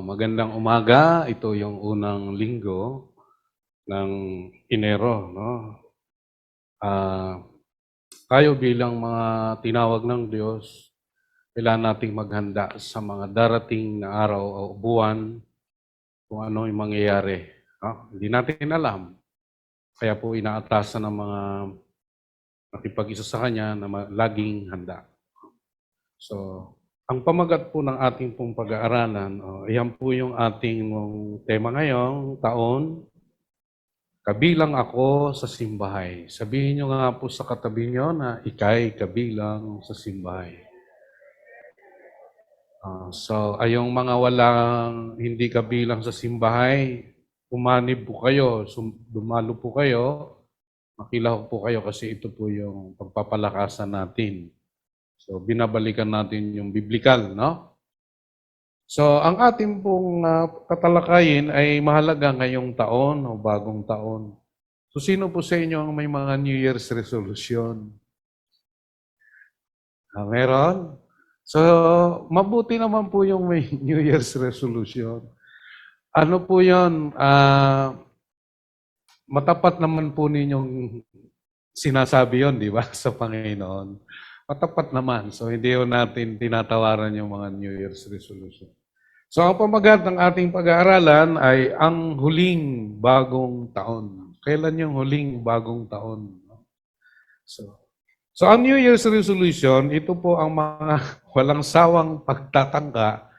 Magandang umaga. Ito yung unang linggo ng Enero, no? Ah, Tayo bilang mga tinawag ng Diyos, kailangan nating maghanda sa mga darating na araw o buwan kung ano yung mangyayari. No? Hindi natin alam. Kaya po inaatasan ng mga nakipag-isa sa Kanya na laging handa. So, ang pamagat po ng ating pong pag-aaralan, yan po yung ating tema ngayong taon. Kabilang ako sa simbahay. Sabihin nyo nga po sa katabi nyo na ikay kabilang sa simbahay. So, ayong mga walang hindi kabilang sa simbahay, umanib po kayo, dumalo po kayo, makilahok po kayo kasi ito po yung pagpapalakasan natin. So, binabalikan natin yung biblikal, no? So, ang ating pong tatalakayin ay mahalaga ngayong taon o bagong taon. So, sino po sa inyo ang may mga New Year's resolution? Meron? So, mabuti naman po yung may New Year's resolution. Ano po yun? Matapat naman po ninyong sinasabi yon, di ba, sa Panginoon. Matapat naman. So, hindi yun natin tinatawaran yung mga New Year's resolution. So, ang pamagat ng ating pag-aaralan ay ang huling bagong taon. Kailan yung huling bagong taon? So ang New Year's resolution, ito po ang mga walang sawang pagtatangka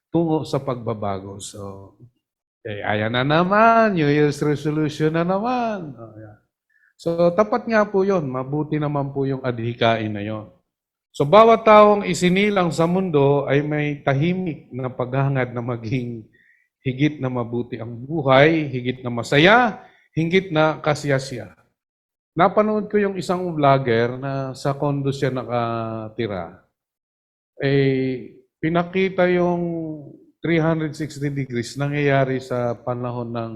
tungo sa pagbabago. So, ayan na naman, New Year's resolution na naman. Ayan. So, tapat nga po yun. Mabuti naman po yung adhikain na yon. So, bawat taong isinilang sa mundo ay may tahimik na paghangad na maging higit na mabuti ang buhay, higit na masaya, higit na kasiyasiya. Napanood ko yung isang vlogger na sa condo siya nakatira. Pinakita yung 360 degrees nangyayari sa panahon ng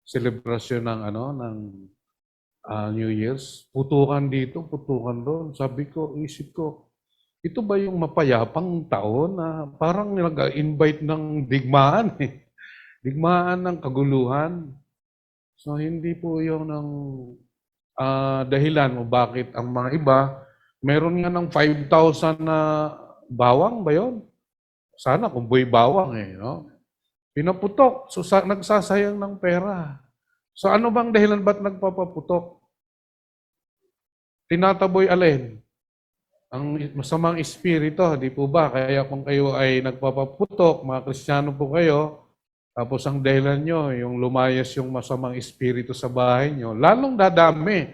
selebrasyon ng New Year's. Putukan dito, putukan doon. Sabi ko, isip ko, ito ba yung mapayapang taon na parang nag-invite ng digmaan eh. Digmaan ng kaguluhan. So hindi po yung ng dahilan o bakit ang mga iba, meron nga ng 5,000 na bawang ba yun? Sana kung buhay bawang eh, no? Pinaputok. So, nagsasayang ng pera. So, ano bang dahilan ba't nagpapaputok? Tinataboy alin? Ang masamang espiritu, di po ba? Kaya kung kayo ay nagpapaputok, mga Kristiyano po kayo, tapos ang dahilan nyo, yung lumayas yung masamang espiritu sa bahay nyo, lalong dadami.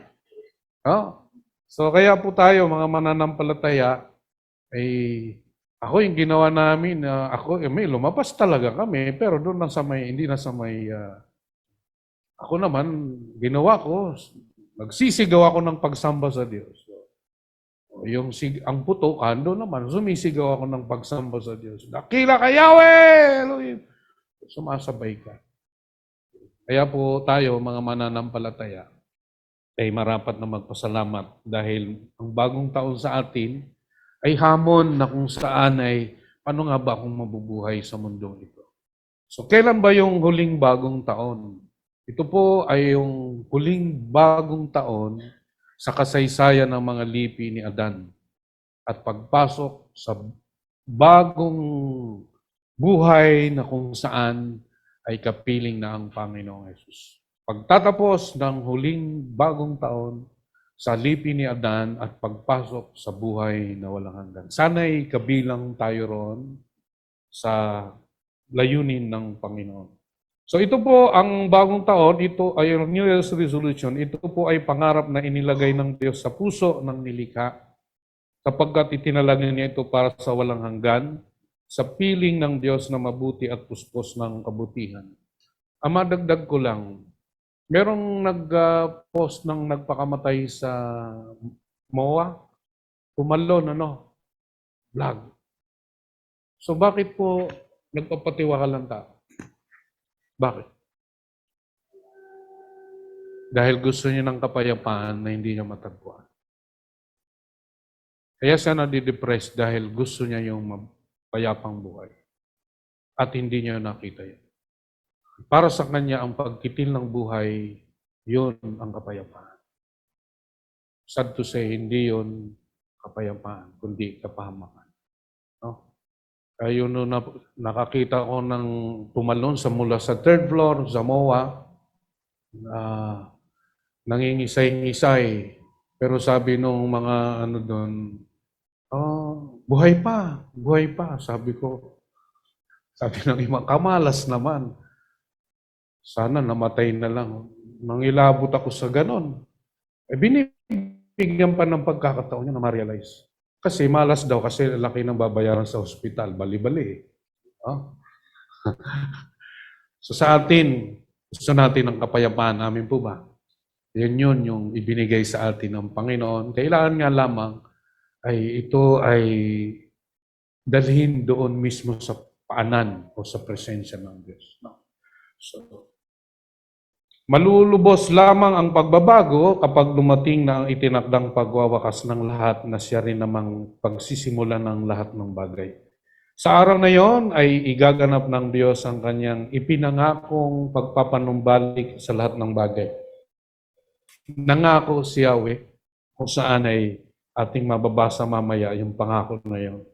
No? So, kaya po tayo, mga mananampalataya, ako yung ginawa namin, may lumabas talaga kami, pero doon lang sa may, hindi na sa may, ako naman, ginawa ko, nagsisigaw ako ng pagsamba sa Diyos. So, ang putukan, doon naman, sumisigaw ako ng pagsamba sa Diyos. Dakila ka, Yahweh! Elohim! Sumasabay ka. Kaya po tayo, mga mananampalataya, ay marapat na magpasalamat dahil ang bagong taon sa atin ay hamon na kung saan ay paano nga ba akong mabubuhay sa mundong ito. So, kailan ba yung huling bagong taon? Ito po ay yung huling bagong taon sa kasaysayan ng mga lipi ni Adan at pagpasok sa bagong buhay na kung saan ay kapiling na ang Panginoong Yesus. Pagtatapos ng huling bagong taon sa lipi ni Adan at pagpasok sa buhay na walang hanggan. Sana'y kabilang tayo roon sa layunin ng Panginoon. So ito po ang bagong taon, ito ay New Year's resolution, ito po ay pangarap na inilagay ng Diyos sa puso ng nilikha sapagkat itinalaga niya ito para sa walang hanggan, sa piling ng Diyos na mabuti at puspos ng kabutihan. Ang madagdag ko lang, merong nag-post ng nagpakamatay sa MOA, tumalon, vlog. So bakit po nagpapatiwakalang tao? Bakit? Dahil gusto niya ng kapayapaan na hindi niya matagpuan. Kaya siya nadidepress dahil gusto niya yung mapayapang buhay. at hindi niya nakita yan. Para sa kanya, ang pagkitil ng buhay, yun ang kapayapaan. Sad to say, hindi yun kapayapaan, kundi kapahamakan. No? Kaya yun, nakakita ko ng tumalon mula sa third floor, sa MOA, nangingisay-ngisay. Pero sabi nung mga ano doon, buhay pa, sabi ko. Sabi ng ibang, kamalas naman. Sana namatay na lang. Mangilabot ako sa ganon. Binibigyan pa ng pagkakataon niya na ma-realize. Kasi malas daw, kasi laki ng babayaran sa ospital. Bali-bali. So sa atin, gusto natin ng kapayapaan. Amin po ba? Yun yung ibinigay sa atin ng Panginoon. Kailangan nga lamang ay ito ay dalhin doon mismo sa paanan o sa presensya ng Diyos. No? So, malulubos lamang ang pagbabago kapag dumating na ang itinakdang pagwawakas ng lahat na siya rin namang pagsisimula ng lahat ng bagay. Sa araw na yon ay igaganap ng Diyos ang kanyang ipinangakong pagpapanumbalik sa lahat ng bagay. Nangako si Yahweh kung saan ay ating mababasa mamaya yung pangako na yon.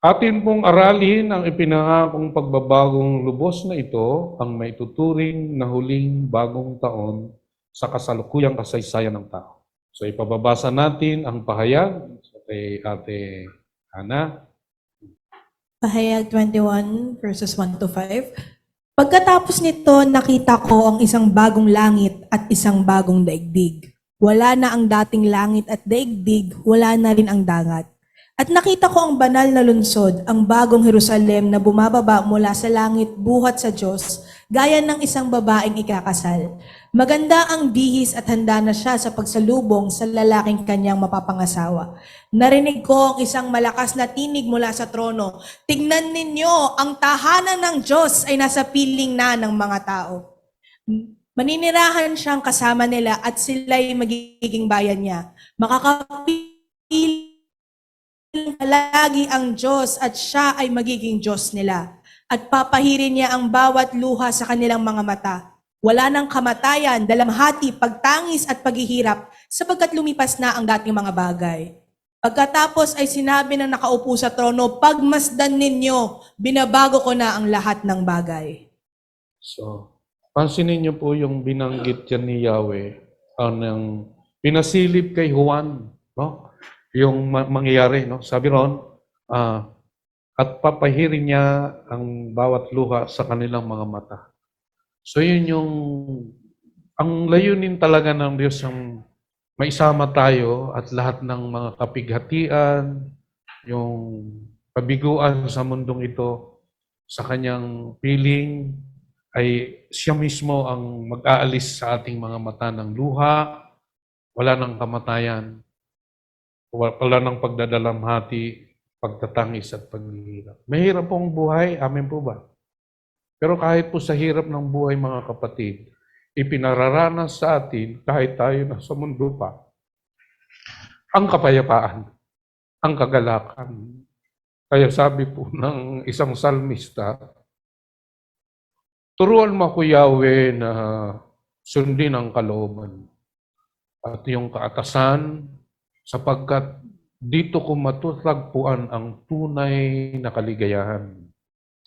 Atin pong aralin ang ipinangakong pagbabagong lubos na ito ang maituturing na huling bagong taon sa kasalukuyang kasaysayan ng tao. So ipababasa natin ang pahayag kay Ate Hana. Pahayag 21 verses 1 to 5. Pagkatapos nito, nakita ko ang isang bagong langit at isang bagong daigdig. Wala na ang dating langit at daigdig, wala na rin ang dagat. At nakita ko ang banal na lungsod, ang bagong Jerusalem na bumababa mula sa langit buhat sa Diyos, gaya ng isang babaeng ikakasal. Maganda ang bihis at handa na siya sa pagsalubong sa lalaking kanyang mapapangasawa. Narinig ko ang isang malakas na tinig mula sa trono. Tingnan ninyo, ang tahanan ng Diyos ay nasa piling na ng mga tao. Maninirahan siyang kasama nila at sila'y magiging bayan niya. Makakapiling palagi ang Diyos at siya ay magiging Diyos nila. At papahirin niya ang bawat luha sa kanilang mga mata. Wala nang kamatayan, dalamhati, pagtangis at paghihirap sapagkat lumipas na ang dating mga bagay. Pagkatapos ay sinabi ng nakaupo sa trono, pagmasdan ninyo, binabago ko na ang lahat ng bagay. So, pansinin niyo po yung binanggit yan ni Yahweh, ang pinasilip kay Juan, no? Yung mangyayari, no? Sabi ron, at papahirin niya ang bawat luha sa kanilang mga mata. So yun yung, ang layunin talaga ng Diyos ang maisama tayo at lahat ng mga kapighatian, yung kabiguan sa mundong ito, sa kanyang piling, ay siya mismo ang mag-aalis sa ating mga mata ng luha, wala ng kamatayan, wala ng pagdadalamhati, pagtatangis at paghihirap. Mahirap pong buhay, amin po ba? Pero kahit po sa hirap ng buhay, mga kapatid, ipinararanas sa atin, kahit tayo nasa mundo pa, ang kapayapaan, ang kagalakan. Kaya sabi po ng isang salmista, turuan mo ko, Yahweh, na sundin ang kalooban at yung kaatasan, sapagkat dito ko matutagpuan ang tunay na kaligayahan.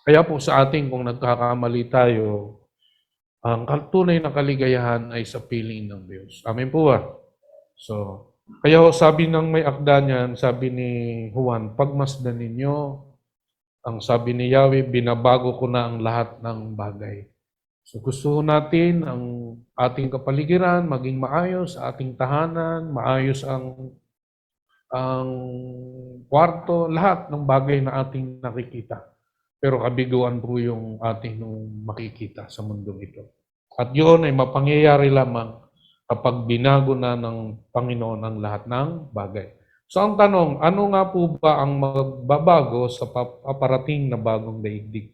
Kaya po sa ating kung nagkakamali tayo, ang tunay na kaligayahan ay sa piling ng Diyos. Amen po ba? So, kaya sabi ng may akda niyan, sabi ni Juan, pagmasdan ninyo, ang sabi ni Yahweh, binabago ko na ang lahat ng bagay. So gusto natin ang ating kapaligiran maging maayos, ating tahanan, maayos ang kwarto, lahat ng bagay na ating nakikita. Pero kabiguan po yung ating makikita sa mundong ito. At yun ay mapangyayari lamang kapag binago na ng Panginoon ang lahat ng bagay. So ang tanong, ano nga po ba ang magbabago sa paparating na bagong daigdig?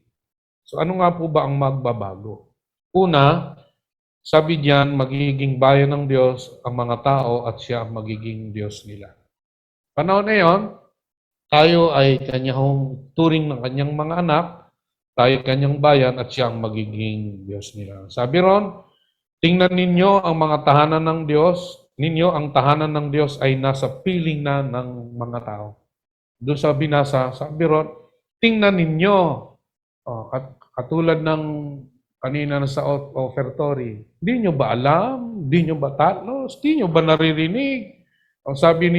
So ano nga po ba ang magbabago? Una, sabi diyan, magiging bayan ng Diyos ang mga tao at siya ang magiging Diyos nila. Panahon na yon, tayo ay kanyang turing ng kanyang mga anak tayo kanyang bayan at siya ang magiging Diyos nila. Sabi ron, tingnan ninyo ang mga tahanan ng Diyos, ang tahanan ng Diyos ay nasa piling na ng mga tao. Doon sa binasa, sabi ron, tingnan ninyo, katulad ng kanina na sa offertory, di nyo ba alam? Di nyo ba talos? Di nyo ba naririnig? Ang sabi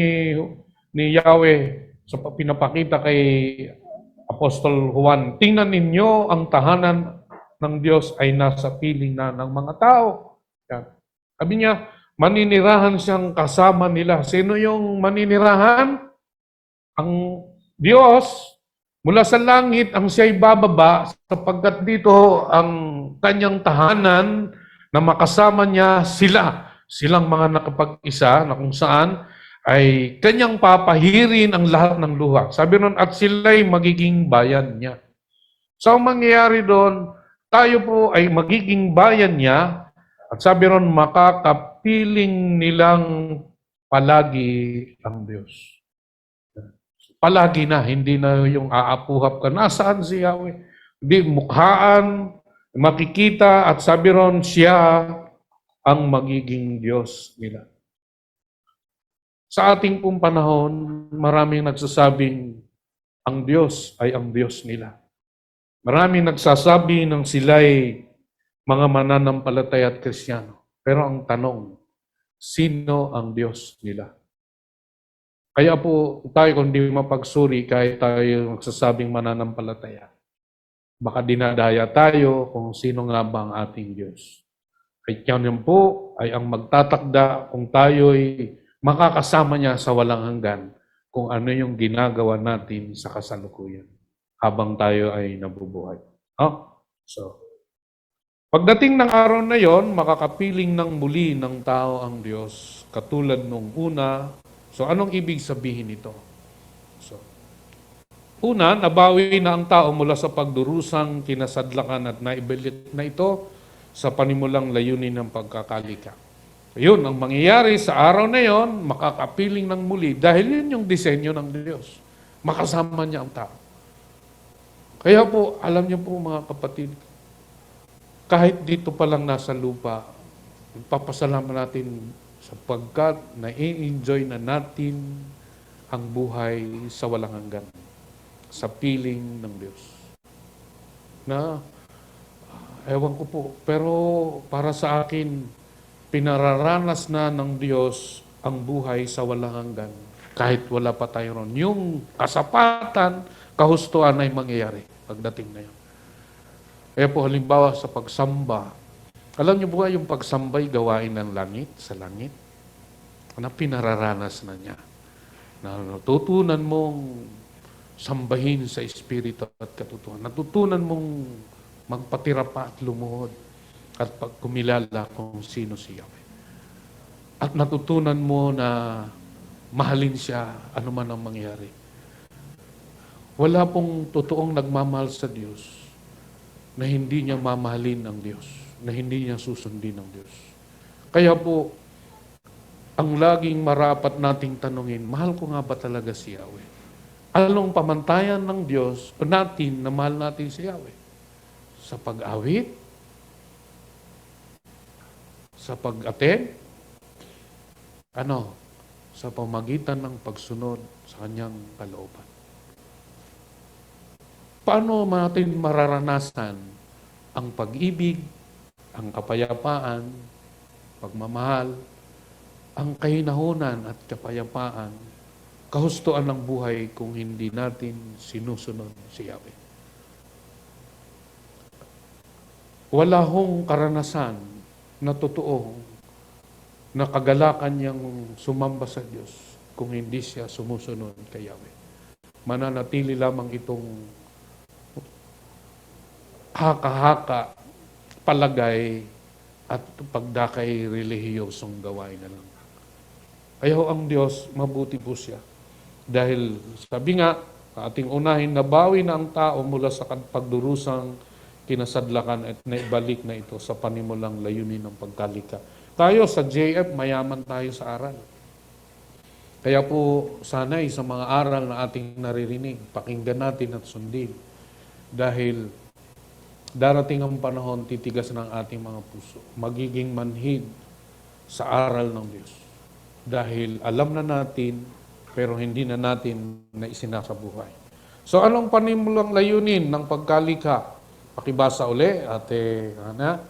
ni Yahweh, sa pinapakita kay Apostol Juan, tingnan ninyo ang tahanan ng Diyos ay nasa piling na ng mga tao. Yan. Sabi niya, maninirahan siyang kasama nila. Sino yung maninirahan? Ang Diyos, mula sa langit, ang siya'y bababa sapagkat dito ang kanyang tahanan na makasama niya silang mga nakapag-isa na kung saan ay kanyang papahirin ang lahat ng luha. Sabi nun, at sila'y magiging bayan niya. So, ang mangyayari doon, tayo po ay magiging bayan niya at sabi nun, makakapiling nilang palagi ang Diyos. Palagi na, hindi na yung aapuhap ka. Nasaan si Yahweh? Hindi, mukhaan, makikita at sabi ron, siya ang magiging Diyos nila. Sa ating pong panahon, maraming nagsasabing ang Diyos ay ang Diyos nila. Maraming nagsasabi ng sila'y mga mananampalataya at Kristiyano. Pero ang tanong, sino ang Diyos nila? Kaya po tayo kung di mapagsuri kahit tayo magsasabing mananampalataya. Baka dinadaya tayo kung sino nga ba ang ating Diyos. Kaya yan po ay ang magtatakda kung tayo'y makakasama niya sa walang hanggan kung ano yung ginagawa natin sa kasalukuyan habang tayo ay nabubuhay. So, pagdating ng araw na yon, makakapiling ng muli ng tao ang Diyos katulad nung una. So, anong ibig sabihin nito? So, una, nabawi na ang tao mula sa pagdurusang kinasadlakan at naibalik na ito sa panimulang layunin ng pagkakalika. Yun, ang mangyayari sa araw na yon, makakapiling ng muli dahil yun yung disenyo ng Diyos. Makasama niya ang tao. Kaya po, alam niyo po mga kapatid, kahit dito pa lang nasa lupa, papasalamat natin sapagkat na-enjoy na natin ang buhay sa walang hanggan, sa piling ng Diyos. Na, ewan ko po, pero para sa akin, pinararanas na ng Diyos ang buhay sa walang hanggan. Kahit wala pa tayo ron. Yung kasapatan, kahustuhan ay mangyayari pagdating na yun. Kaya po halimbawa sa pagsamba, alam niyo ba yung pagsambay gawain ng langit sa langit? Na pinararanas na niya. Na natutunan mong sambahin sa espiritu at katotohanan. Natutunan mong magpatira pa at lumuhod at pagkumilala kung sino si Yahweh. At natutunan mo na mahalin siya anuman ang mangyari. Wala pong totoong nagmamahal sa Diyos na hindi niya mamahalin ang Diyos, na hindi niya susundin ang Diyos. Kaya po, ang laging marapat nating tanungin, mahal ko nga ba talaga si Yahweh? Anong pamantayan ng Diyos o natin na mahal natin si Yahweh? Sa pag-awit? Sa pag-attend? Sa pamagitan ng pagsunod sa kanyang kalooban. Paano natin mararanasan ang pag-ibig, ang kapayapaan, pagmamahal, ang kahinahunan at kapayapaan, kahustuan ng buhay kung hindi natin sinusunod si Yahweh? Wala hong karanasan na totoo na kagalakan niyang sumamba sa Diyos kung hindi siya sumusunod kay Yahweh. Mananatili lamang itong haka-haka, palagay, at pagdakay relihiyosong gawain na lang. Kaya ang Diyos, mabuti po siya. Dahil sabi nga, ating unahin, nabawi na ang tao mula sa pagdurusang kinasadlakan at naibalik na ito sa panimulang layunin ng pagkalika. Tayo sa JF, mayaman tayo sa aral. Kaya po, sana'y sa mga aral na ating naririnig, pakinggan natin at sundin. Dahil darating ang panahon, titigas ng ating mga puso. Magiging manhid sa aral ng Diyos. Dahil alam na natin, pero hindi na natin na isinasabuhay. So anong panimulang layunin ng pagkalikha? Pakibasa uli, Ate Hana.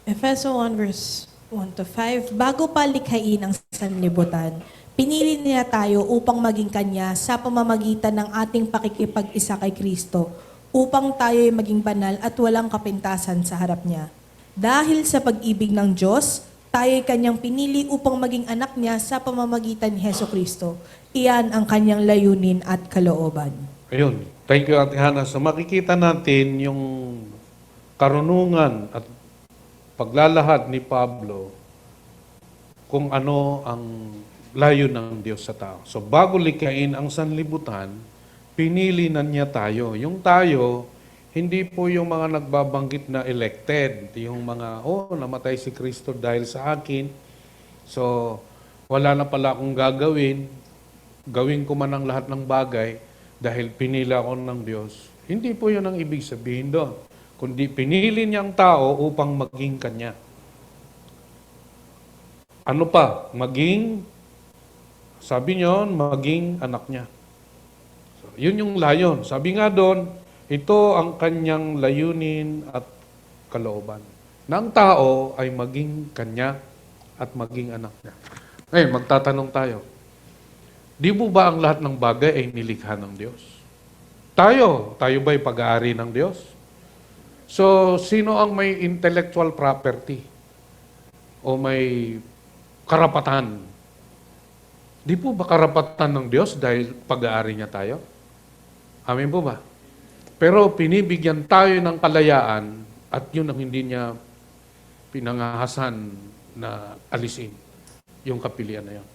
Efeso 1 verse 1 to 5, bago pa likhain ang sanlibutan, pinili niya tayo upang maging Kanya sa pamamagitan ng ating pakikipag-isa kay Kristo, upang tayo ay maging banal at walang kapintasan sa harap niya. Dahil sa pag-ibig ng Diyos, tayo ay Kanyang pinili upang maging anak niya sa pamamagitan ni Heso Kristo. Iyan ang Kanyang layunin at kalooban. Ayun. Thank you, Ate Hana. So makikita natin yung karunungan at paglalahad ni Pablo kung ano ang layo ng Diyos sa tao. So bago likhain ang sanlibutan, pinili na niya tayo. Yung tayo, hindi po yung mga nagbabanggit na elected, yung mga, namatay si Kristo dahil sa akin, so wala na pala akong gagawin, gawin ko man ang lahat ng bagay dahil pinila ako ng Diyos. Hindi po yun ang ibig sabihin doon. Kundi pinili niyang tao upang maging Kanya. Ano pa? Sabi niyo, maging anak niya. So, yun yung layon. Sabi nga doon, ito ang Kanyang layunin at kalooban. Ng tao ay maging Kanya at maging anak niya. Ngayon, magtatanong tayo. Di mo ba ang lahat ng bagay ay nilikha ng Diyos? Tayo ba'y pag-aari ng Diyos? So, sino ang may intellectual property? O may karapatan? Di po ba karapatan ng Diyos dahil pag-aari niya tayo? Amin po ba? Pero pinibigyan tayo ng kalayaan at yun ang hindi niya pinangahasan na alisin, yung kapilian na yun.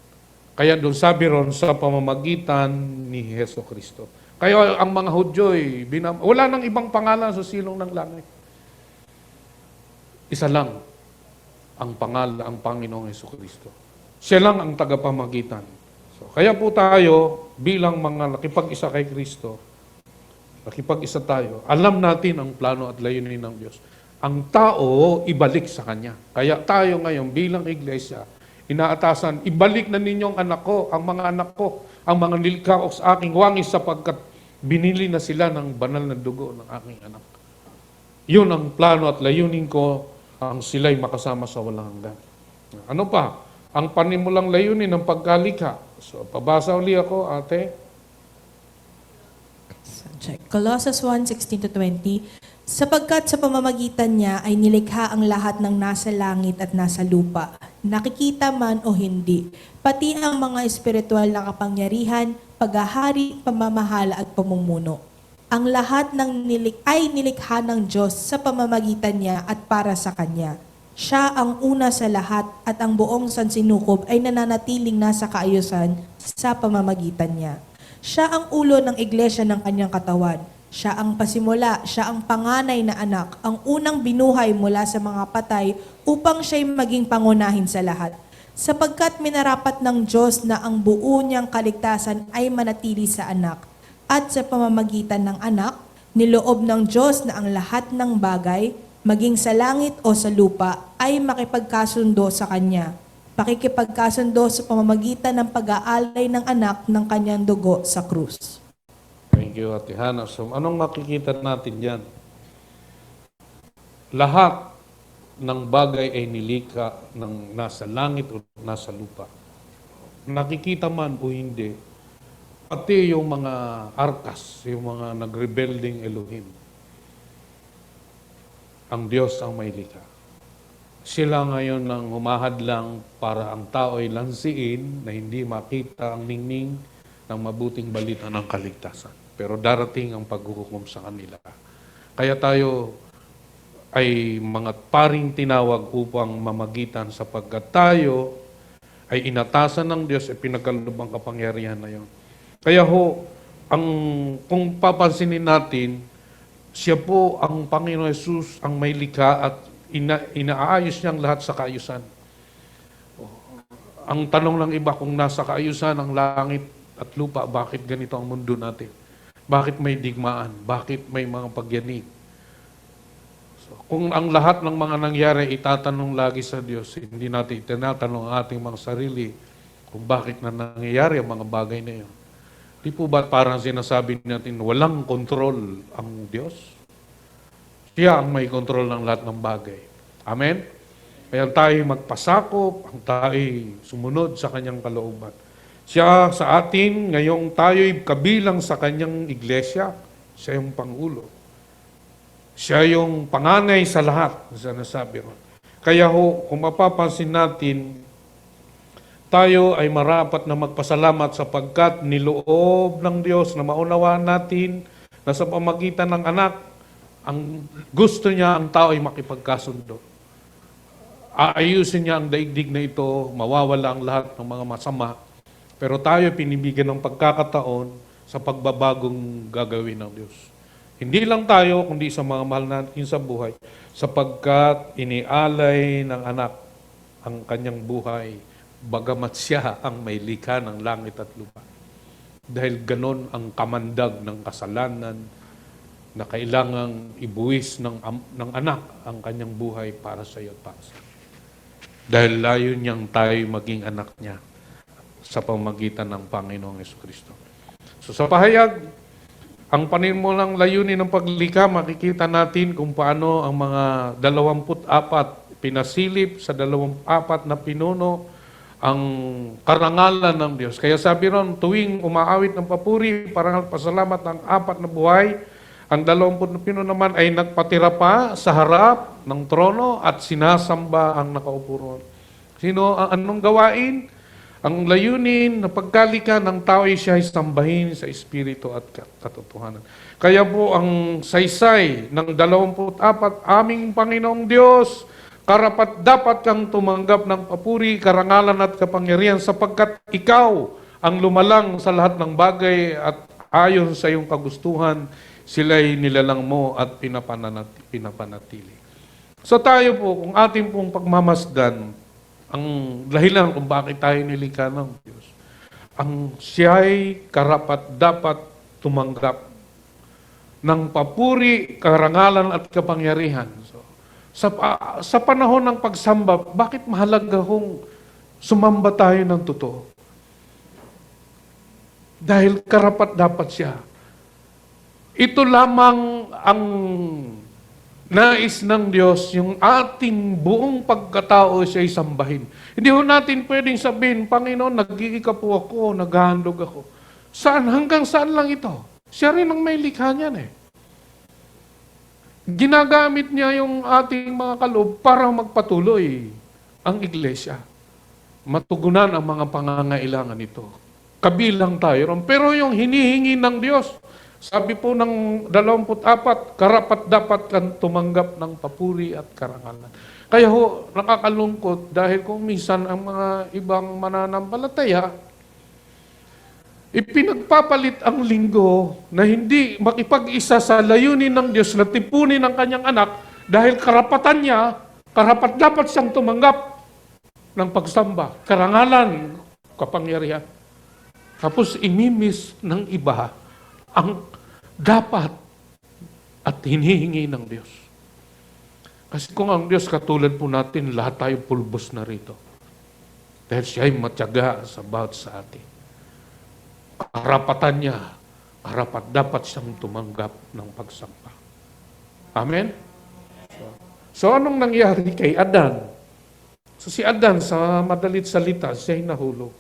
Kaya doon sabi ron sa pamamagitan ni Heso Kristo. Kaya ang mga Hudyo'y wala nang ibang pangalan sa silong ng langit. Isa lang ang pangalan, ang Panginoong Heso Kristo. Siya lang ang tagapamagitan. So, kaya po tayo bilang mga nakipag-isa kay Kristo, nakipag-isa tayo, alam natin ang plano at layunin ng Diyos. Ang tao, ibalik sa Kanya. Kaya tayo ngayon bilang iglesia, inaatasan, ibalik na ninyong anak ko, ang mga anak ko, ang mga nilikha ko sa aking wangis sapagkat binili na sila ng banal na dugo ng aking anak. Yun ang plano at layunin ko, ang sila'y makasama sa walang hanggan. Ano pa? Ang panimulang layunin ng pagkalikha. So, pabasa uli ako, ate. Check. Colossians 1:16-20, sapagkat sa pamamagitan niya ay nilikha ang lahat ng nasa langit at nasa lupa, nakikita man o hindi, pati ang mga espiritual na kapangyarihan, paghahari, pamamahala at pamumuno. Ang lahat ay nilikha ng Diyos sa pamamagitan niya at para sa Kanya. Siya ang una sa lahat at ang buong sansinukob ay nananatiling nasa kaayusan sa pamamagitan niya. Siya ang ulo ng iglesia ng Kanyang katawan. Siya ang pasimula, siya ang panganay na anak, ang unang binuhay mula sa mga patay upang siya'y maging pangunahin sa lahat. Sapagkat minarapat ng Diyos na ang buo niyang kaligtasan ay manatili sa anak. At sa pamamagitan ng anak, niloob ng Diyos na ang lahat ng bagay, maging sa langit o sa lupa, ay makipagkasundo sa Kanya. Pakikipagkasundo sa pamamagitan ng pag-aalay ng anak ng Kanyang dugo sa krus. Thank you, Ate Hana. So, anong makikita natin dyan? Lahat ng bagay ay nilikha ng nasa langit o nasa lupa. Nakikita man o hindi, pati yung mga arkas, yung mga nagrebelding Elohim, ang Diyos ang may likha. Sila ngayon ang humahadlang para ang tao ay lansiin na hindi makita ang ningning ng mabuting balita ng kaligtasan. Pero darating ang paghuhukom sa kanila. Kaya tayo ay mga paring tinawag upang mamagitan sapagkat tayo ay inatasan ng Diyos at pinagkaloob ang kapangyarihan na yon. Kaya kung papansinin natin, siya po ang Panginoon Jesus ang may likha at inaayos niyang lahat sa kaayusan. Ang tanong ng iba kung nasa kaayusan ang langit at lupa, bakit ganito ang mundo natin? Bakit may digmaan? Bakit may mga pagyanig? So, kung ang lahat ng mga nangyari itatanong lagi sa Diyos, hindi natin itinatanong ang ating mga sarili kung bakit na nangyayari ang mga bagay na yun. Di po ba parang sinasabi natin, walang kontrol ang Diyos? Siya ang may kontrol ng lahat ng bagay. Amen? Kaya tayo magpasakop, ang tayo sumunod sa kanyang kalooban. Siya sa atin, ngayong tayo'y kabilang sa kanyang iglesia, siya yung Pangulo. Siya yung panganay sa lahat, sinasabi ron. Kaya kung mapapansin natin, tayo ay marapat na magpasalamat sapagkat niloob ng Diyos na maunawaan natin na sa pamagitan ng anak, ang gusto niya ang tao ay makipagkasundo. Aayusin niya ang daigdig na ito, mawawala ang lahat ng mga masama, pero tayo pinibigyan ng pagkakataon sa pagbabagong gagawin ng Diyos. Hindi lang tayo, kundi sa mga mahal natin sa buhay, sapagkat inialay ng anak ang kanyang buhay, bagamat siya ang may likha ng langit at lupa. Dahil ganon ang kamandag ng kasalanan na kailangang ibuwis ng anak ang kanyang buhay para sa iyo at para sa iyo. Dahil layo niyang tayo maging anak niya sa pamagitan ng Panginoong Jesucristo. So sa pahayag, ang panimulang layunin ng paglikha, makikita natin kung paano ang mga 24 pinasilip sa 24 na pinuno ang karangalan ng Diyos. Kaya sabi ron, tuwing umaawit ng papuri, parangal pasalamat ng 4 na buhay, ang 20 na pinuno naman ay nagpatira pa sa harap ng trono at sinasamba ang nakaupo roon. Anong gawain? Ang layunin na pagkalika ng tao ay siya ay sambahin sa Espiritu at katotohanan. Kaya po ang saysay ng 24, aming Panginoong Diyos, karapat dapat kang tumanggap ng papuri, karangalan at kapangyarihan sapagkat ikaw ang lumalang sa lahat ng bagay at ayon sa iyong kagustuhan, sila'y nilalang mo at pinapanatili. So tayo po, kung ating pong pagmamasdan, ang dahilan kung bakit tayo nilikha ng Diyos, ang siya'y karapat dapat tumanggap ng papuri, karangalan at kapangyarihan. So, sa panahon ng pagsamba, bakit mahalaga kung sumamba tayo ng totoo? Dahil karapat dapat siya. Ito lamang ang nais ng Diyos, yung ating buong pagkatao siya'y sambahin. Hindi ho natin pwedeng sabihin, Panginoon, nag-iika po ako, naghahandog ako. Saan? Hanggang saan lang ito? Siya rin ang may likha niyan eh. Ginagamit niya yung ating mga kaloob para magpatuloy ang iglesia. Matugunan ang mga pangangailangan nito. Kabilang tayo ron. Pero yung hinihingi ng Diyos, sabi po ng 24, karapat dapat kang tumanggap ng papuri at karangalan. Kaya ho, nakakalungkot dahil kung minsan ang mga ibang mananampalataya, ipinagpapalit ang linggo na hindi makipag-isa sa layunin ng Diyos na tipunin ang kanyang anak dahil karapatan niya, karapat dapat siyang tumanggap ng pagsamba, karangalan, kapangyarihan. Tapos imimiss ng iba ang dapat at hinihingi ng Diyos. Kasi kung ang Diyos katulad po natin, lahat tayo pulbos na rito. Dahil siya ay matyaga sa bawat sa atin. Karapatan niya, karapat dapat siyang tumanggap ng pagsamba. Amen? So anong nangyari kay Adan? So si Adan, sa madalit salita, siya ay nahulog.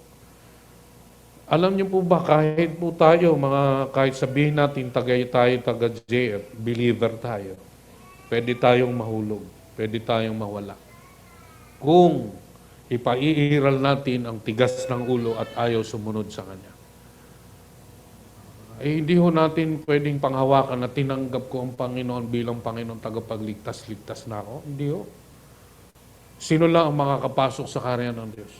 Alam niyo po ba, kahit po tayo, kahit sabihin natin taga-JF, believer tayo, pwede tayong mahulog, pwede tayong mawala. Kung ipaiiral natin ang tigas ng ulo at ayaw sumunod sa Kanya. Ay hindi ho natin pwedeng panghawakan na tinanggap ko ang Panginoon bilang Panginoon tagapagligtas-ligtas na ako. Hindi ho. Sino lang ang makakapasok sa karya ng Diyos?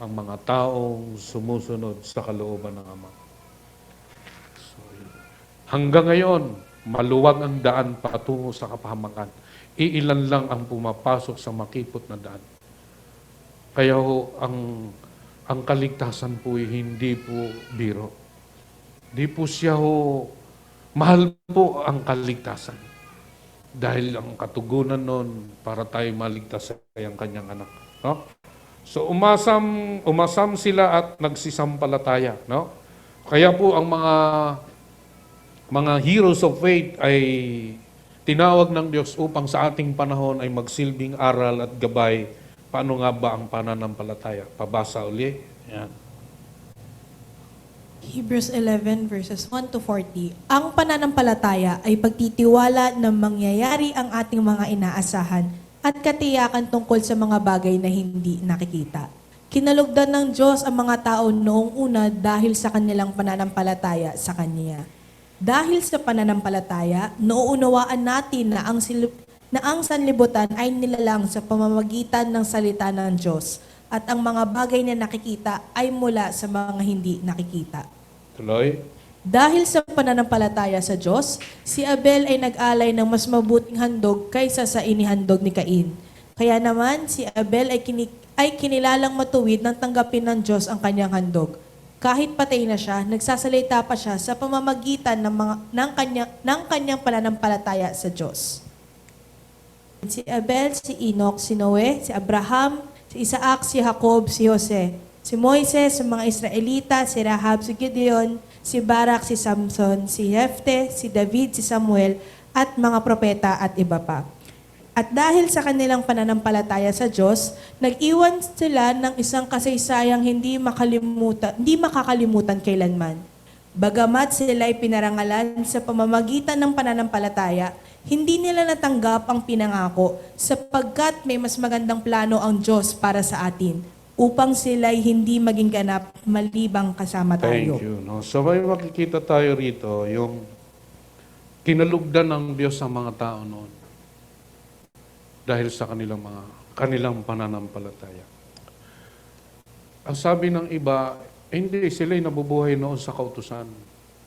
Ang mga taong sumusunod sa kalooban ng Ama. So, hanggang ngayon, maluwag ang daan patungo sa kapahamakan. Iilan lang ang pumapasok sa makipot na daan. Kaya ho, ang kaligtasan po ay hindi po biro. Di po siya mahal po ang kaligtasan. Dahil ang katugunan nun para tayo maligtas ay ang kanyang anak. No? So umasam sila at nagsisampalataya. No? Kaya po ang mga heroes of faith ay tinawag ng Diyos upang sa ating panahon ay magsilbing aral at gabay. Paano nga ba ang pananampalataya? Pabasa uli. Yan. Hebrews 11 verses 1 to 40. Ang pananampalataya ay pagtitiwala na mangyayari ang ating mga inaasahan at katiyakan tungkol sa mga bagay na hindi nakikita. Kinalugdan ng Diyos ang mga tao noong una dahil sa kanilang pananampalataya sa Kanya. Dahil sa pananampalataya, nauunawaan natin na ang sanlibutan ay nilalang sa pamamagitan ng salita ng Diyos at ang mga bagay na nakikita ay mula sa mga hindi nakikita. Tuloy. Dahil sa pananampalataya sa Diyos, si Abel ay nag-alay ng mas mabuting handog kaysa sa inihandog ni Cain. Kaya naman, si Abel ay kinilalang matuwid nang tanggapin ng Diyos ang kanyang handog. Kahit patay na siya, nagsasalita pa siya sa pamamagitan ng kanyang pananampalataya sa Diyos. Si Abel, si Enoch, si Noe, si Abraham, si Isaac, si Jacob, si Jose, si Moises, si mga Israelita, si Rahab, si Gideon, si Barak, si Samson, si Jefte, si David, si Samuel, at mga propeta at iba pa. At dahil sa kanilang pananampalataya sa Diyos, nag-iwan sila ng isang kasaysayang hindi makakalimutan kailanman. Bagamat sila ay pinarangalan sa pamamagitan ng pananampalataya, hindi nila natanggap ang pinangako sapagkat may mas magandang plano ang Diyos para sa atin upang sila ay hindi maging ganap malibang kasama tayo. Thank you. No? So may makikita tayo rito yung kinalugdan ng Diyos sa mga tao noon dahil sa kanilang pananampalataya. Ang sabi ng iba, hindi sila'y nabubuhay noon sa kautusan.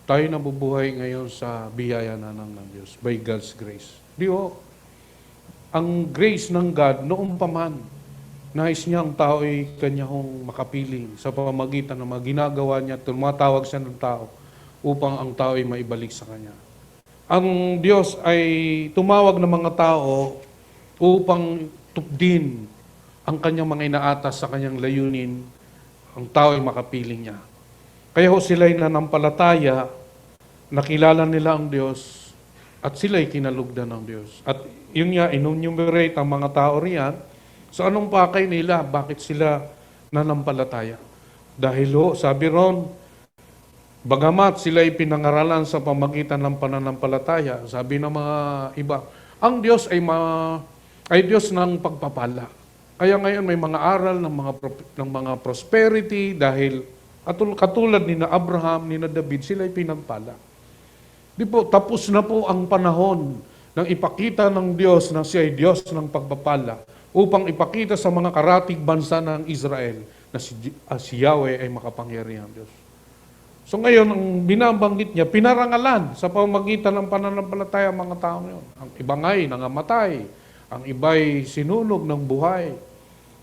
Tayo nabubuhay ngayon sa biyaya na ng Diyos by God's grace. Di ho. Ang grace ng God noong paman, nais niya ang tao ay kanya hong makapiling sa pamamagitan ng mga ginagawa niya, tumatawag siya ng tao upang ang tao ay maibalik sa kanya. Ang Diyos ay tumawag ng mga tao upang tupdin ang kanyang mga inaatas sa kanyang layunin, ang tao ay makapiling niya. Kaya ho sila'y nanampalataya, nakilala nila ang Diyos, at sila'y kinalugdan ng Diyos. At yun nga, inunumerate ang mga tao riyan. So anong pakay nila? Bakit sila nanampalataya? Dahil ho, sabi ron, bagamat sila'y pinangaralan sa pamagitan ng pananampalataya, sabi ng mga iba, ang Diyos ay Diyos ng pagpapala. Kaya ngayon may mga aral ng mga prosperity dahil katulad ni na Abraham, ni na David, sila ay pinagpala. Di po, tapos na po ang panahon ng ipakita ng Diyos na siya ay Diyos ng pagpapala upang ipakita sa mga karatig bansa ng Israel na si Yahweh ay makapangyarihan Diyos. So ngayon, ang binabanggit niya, pinarangalan sa pamamagitan ng pananampalataya ang mga tao ngayon. Ang iba nga'y nangamatay, ang iba'y sinunog ng buhay.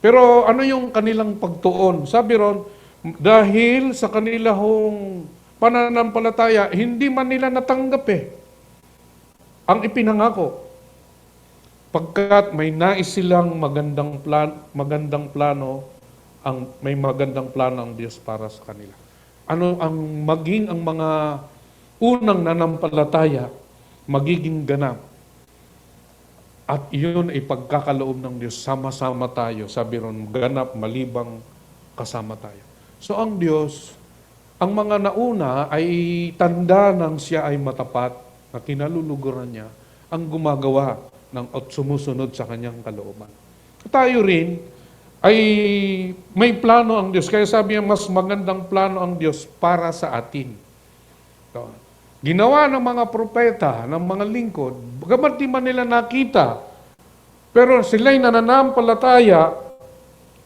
Pero ano yung kanilang pagtuon? Sabi ron, dahil sa kanilang pananampalataya, hindi man nila natanggap ang ipinangako. Pagkat may nais silang magandang plano, may magandang plano ang Diyos para sa kanila. Ano ang maging ang mga unang nanampalataya, magiging ganap. At iyon ay pagkakaloob ng Diyos, sama-sama tayo. Sabi ron, ganap, malibang, kasama tayo. So ang Diyos, ang mga nauna ay tanda ng siya ay matapat, na kinaluluguran niya, ang gumagawa at sumusunod sa kanyang kalooban. Tayo rin ay may plano ang Diyos. Kaya sabi niya, mas magandang plano ang Diyos para sa atin. So, ginawa ng mga propeta, ng mga lingkod, bagamat di man nila nakita, pero sila'y nananampalataya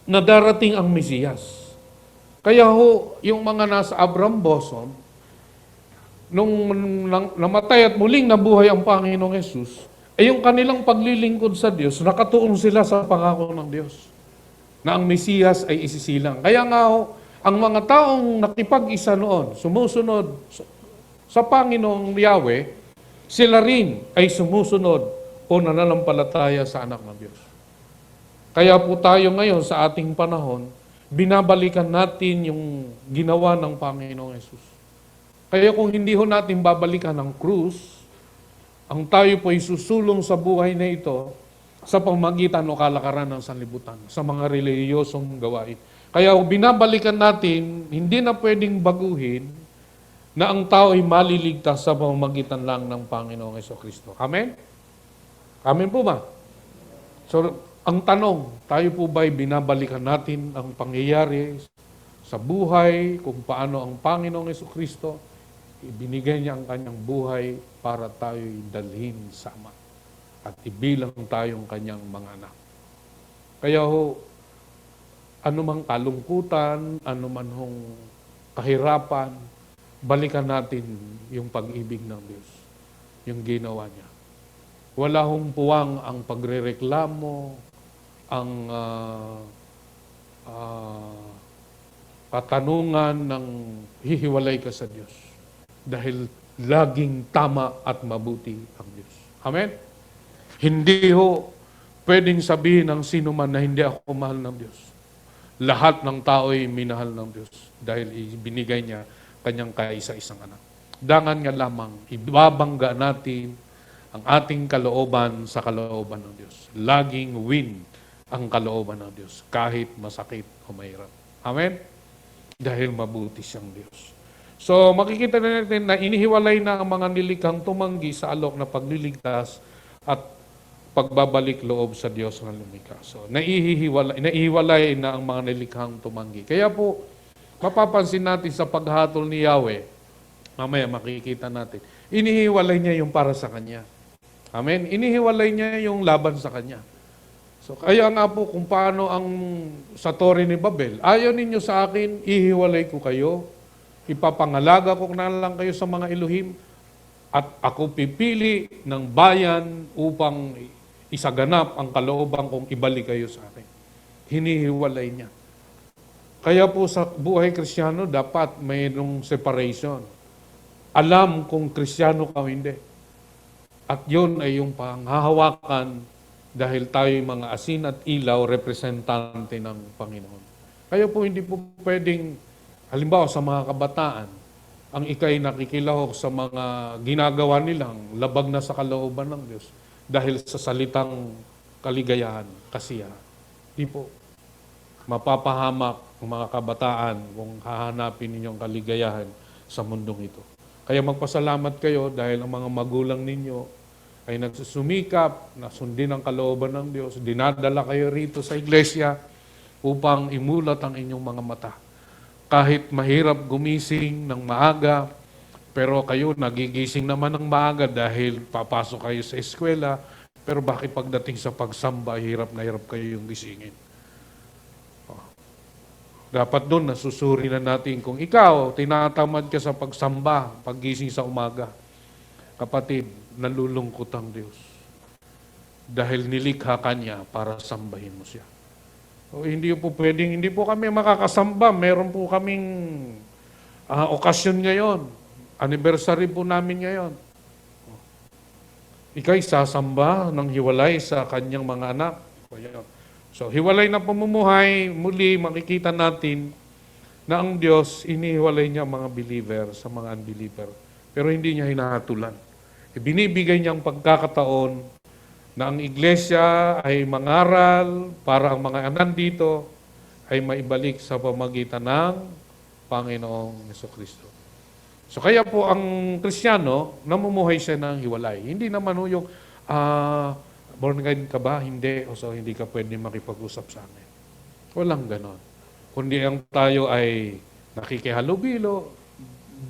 na darating ang Mesiyas. Kaya ho, yung mga nasa Abraham bosom, nung namatay at muling nabuhay ang Panginoong Jesus, ay yung kanilang paglilingkod sa Diyos, nakatuon sila sa pangako ng Diyos na ang Mesiyas ay isisilang. Kaya nga ho, ang mga taong nakipag-isa noon, sumusunod sa Panginoong Yahweh, sila rin ay sumusunod o nananampalataya sa anak ng Diyos. Kaya po tayo ngayon sa ating panahon, binabalikan natin yung ginawa ng Panginoong Yesus. Kaya kung hindi ho natin babalikan ang krus, ang tayo po ay susulong sa buhay na ito sa pamagitan o kalakaran ng sanlibutan, sa mga reliyosong gawain. Kaya kung binabalikan natin, hindi na pwedeng baguhin na ang tao ay maliligtas sa pamamagitan lang ng Panginoong Jesucristo. Amen? Amen po ba? So, ang tanong, tayo po ba'y binabalikan natin ang pangyayari sa buhay, kung paano ang Panginoong Jesucristo, ibinigay niya ang kanyang buhay para tayo'y dalhin sa Ama at ibilang tayong kanyang mga anak. Kaya ho, anumang kalungkutan, anuman hong kahirapan, balikan natin yung pag-ibig ng Diyos, yung ginawa niya. Wala hong puwang ang pagrereklamo, ang katanungan ng hihiwalay ka sa Diyos. Dahil laging tama at mabuti ang Diyos. Amen? Hindi ho pwedeng sabihin ng sino man na hindi ako mahal ng Diyos. Lahat ng tao ay minahal ng Diyos dahil ibinigay niya kanyang kaisa-isang anak. Dangan nga lamang, ibabangga natin ang ating kalooban sa kalooban ng Diyos. Laging win ang kalooban ng Diyos, kahit masakit o mahirap. Amen? Dahil mabuti siyang Diyos. So, makikita na natin na inihiwalay na ang mga nilikhang tumanggi sa alok na pagliligtas at pagbabalik loob sa Diyos na lumikha. So, naihiwalay na ang mga nilikhang tumanggi. Kaya po, mapapansin natin sa paghatol ni Yahweh, mamaya makikita natin, inihiwalay niya yung para sa Kanya. Amen? Inihiwalay niya yung laban sa Kanya. So, kaya nga po kung paano ang sa Torre ni Babel, ayaw ninyo sa akin, ihiwalay ko kayo, ipapangalaga ko na lang kayo sa mga Elohim, at ako pipili ng bayan upang isaganap ang kalooban kong ibalik kayo sa akin. Hinihiwalay niya. Kaya po sa buhay Kristiyano, dapat mayroong separation. Alam kung Kristiyano ka o hindi. At yun ay yung panghahawakan dahil tayo mga asin at ilaw, representante ng Panginoon. Kaya po hindi po pwedeng, halimbawa sa mga kabataan, ang ikay nakikilahok sa mga ginagawa nilang labag na sa kalooban ng Diyos dahil sa salitang kaligayahan, kasiyahan. Di po. Mapapahamak ang mga kabataan kung hahanapin ninyong kaligayahan sa mundong ito. Kaya magpasalamat kayo dahil ang mga magulang ninyo ay nagsusumikap na sundin ang kalooban ng Diyos. Dinadala kayo rito sa iglesia upang imulat ang inyong mga mata. Kahit mahirap gumising ng maaga, pero kayo nagigising naman ng maaga dahil papasok kayo sa eskwela, pero bakit pagdating sa pagsamba, hirap na hirap kayo yung gisingin? Dapat doon nasusuri na natin kung ikaw, tinatamad ka sa pagsamba, paggising sa umaga. Kapatid, nalulungkot ang Diyos. Dahil nilikha ka niya para sambahin mo siya. O, hindi po pwedeng, hindi po kami makakasamba. Meron po kaming okasyon ngayon. Anniversary po namin ngayon. Ika'y sasamba ng hiwalay sa kanyang mga anak. So, hiwalay na pamumuhay, muli makikita natin na ang Diyos, inihiwalay niya mga believer sa mga unbeliever. Pero hindi niya hinahatulan. Binibigay niyang pagkakataon na ang iglesia ay mangaral para ang mga nandito ay maibalik sa pamagitan ng Panginoong Jesucristo. So kaya po ang Kristiyano, namumuhay siya ng hiwalay. Hindi naman yung, born again ka ba? Hindi. O so hindi ka pwede makipag-usap sa amin. Walang ganon. Kundi ang tayo ay nakikihalubilo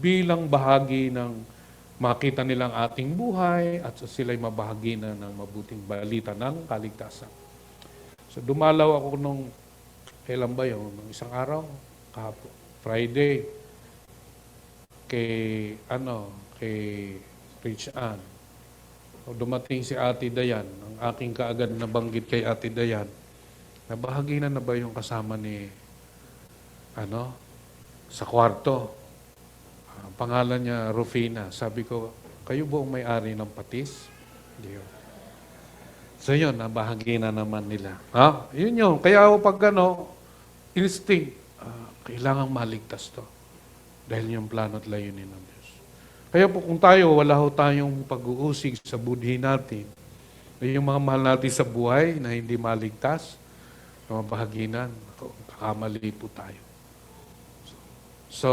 bilang bahagi ng makita nilang ating buhay at sila'y mabahagi na ng mabuting balita ng kaligtasan. So dumalaw ako nung, kailan ba yun? Nung isang araw, kahapon, Friday, kay Rich Ann. Dumating si Ate Dayan, ang aking kaagad nabanggit kay Ate Dayan, nabahagi na ba yung kasama ni, sa kwarto? pangalan niya Rufina. Sabi ko, kayo ba ang may-ari ng patis? Hindi yun. So yun, nabahagi na naman nila. Ha? Yun yun. Kaya ako pag instinct, kailangang maligtas to. Dahil yung plano at layunin ng Diyos. Kaya po kung tayo, wala ho tayong pag-uusig sa budhi natin, yung mga mahal natin sa buhay na hindi maligtas, na mabahaginan, kakamali po tayo. So,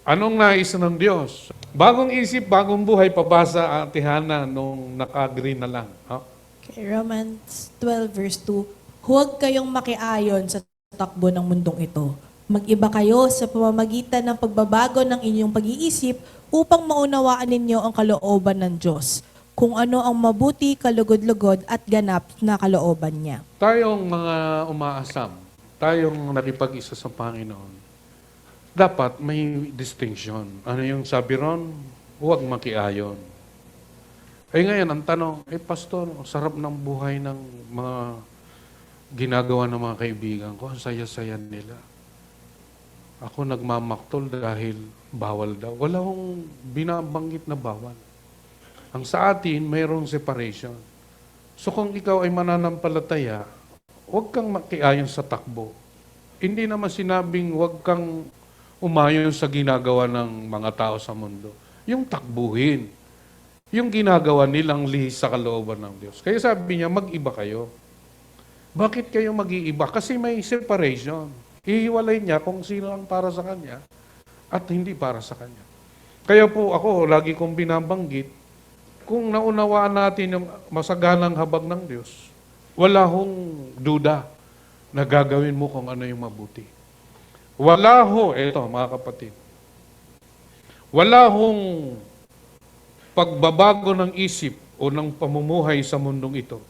anong nais ng Diyos? Bagong isip, bagong buhay, pabasa Ate Hana nung naka-green na lang. Ha? Okay, Romans 12 verse 2, huwag kayong makiayon sa takbo ng mundong ito. Mag-iba kayo sa pamamagitan ng pagbabago ng inyong pag-iisip upang maunawaan ninyo ang kalooban ng Diyos, kung ano ang mabuti, kalugod-lugod at ganap na kalooban niya. Tayong mga umaasam, tayong nakipag-isa sa Panginoon, dapat may distinction. Ano yung sabi ron? Huwag makiayon. Ngayon, ang tanong, Pastor, sarap ng buhay ng mga ginagawa ng mga kaibigan ko. Ang saya-saya nila. Ako nagmamaktol dahil bawal daw. Wala akong binabanggit na bawal. Ang sa atin, mayroong separation. So kung ikaw ay mananampalataya, huwag kang makiayon sa takbo. Hindi naman sinabing huwag kang umayon sa ginagawa ng mga tao sa mundo. Yung takbuhin. Yung ginagawa nilang lihis sa kalooban ng Diyos. Kaya sabi niya, mag-iba kayo. Bakit kayo mag-iiba? Kasi may separation. Hihiwalay niya kung sino ang para sa Kanya at hindi para sa Kanya. Kaya po ako, lagi kong binabanggit, kung naunawaan natin yung masaganang habag ng Diyos, wala hong duda na gagawin mo kung ano yung mabuti. Wala ho, eto mga kapatid, wala hong pagbabago ng isip o ng pamumuhay sa mundong ito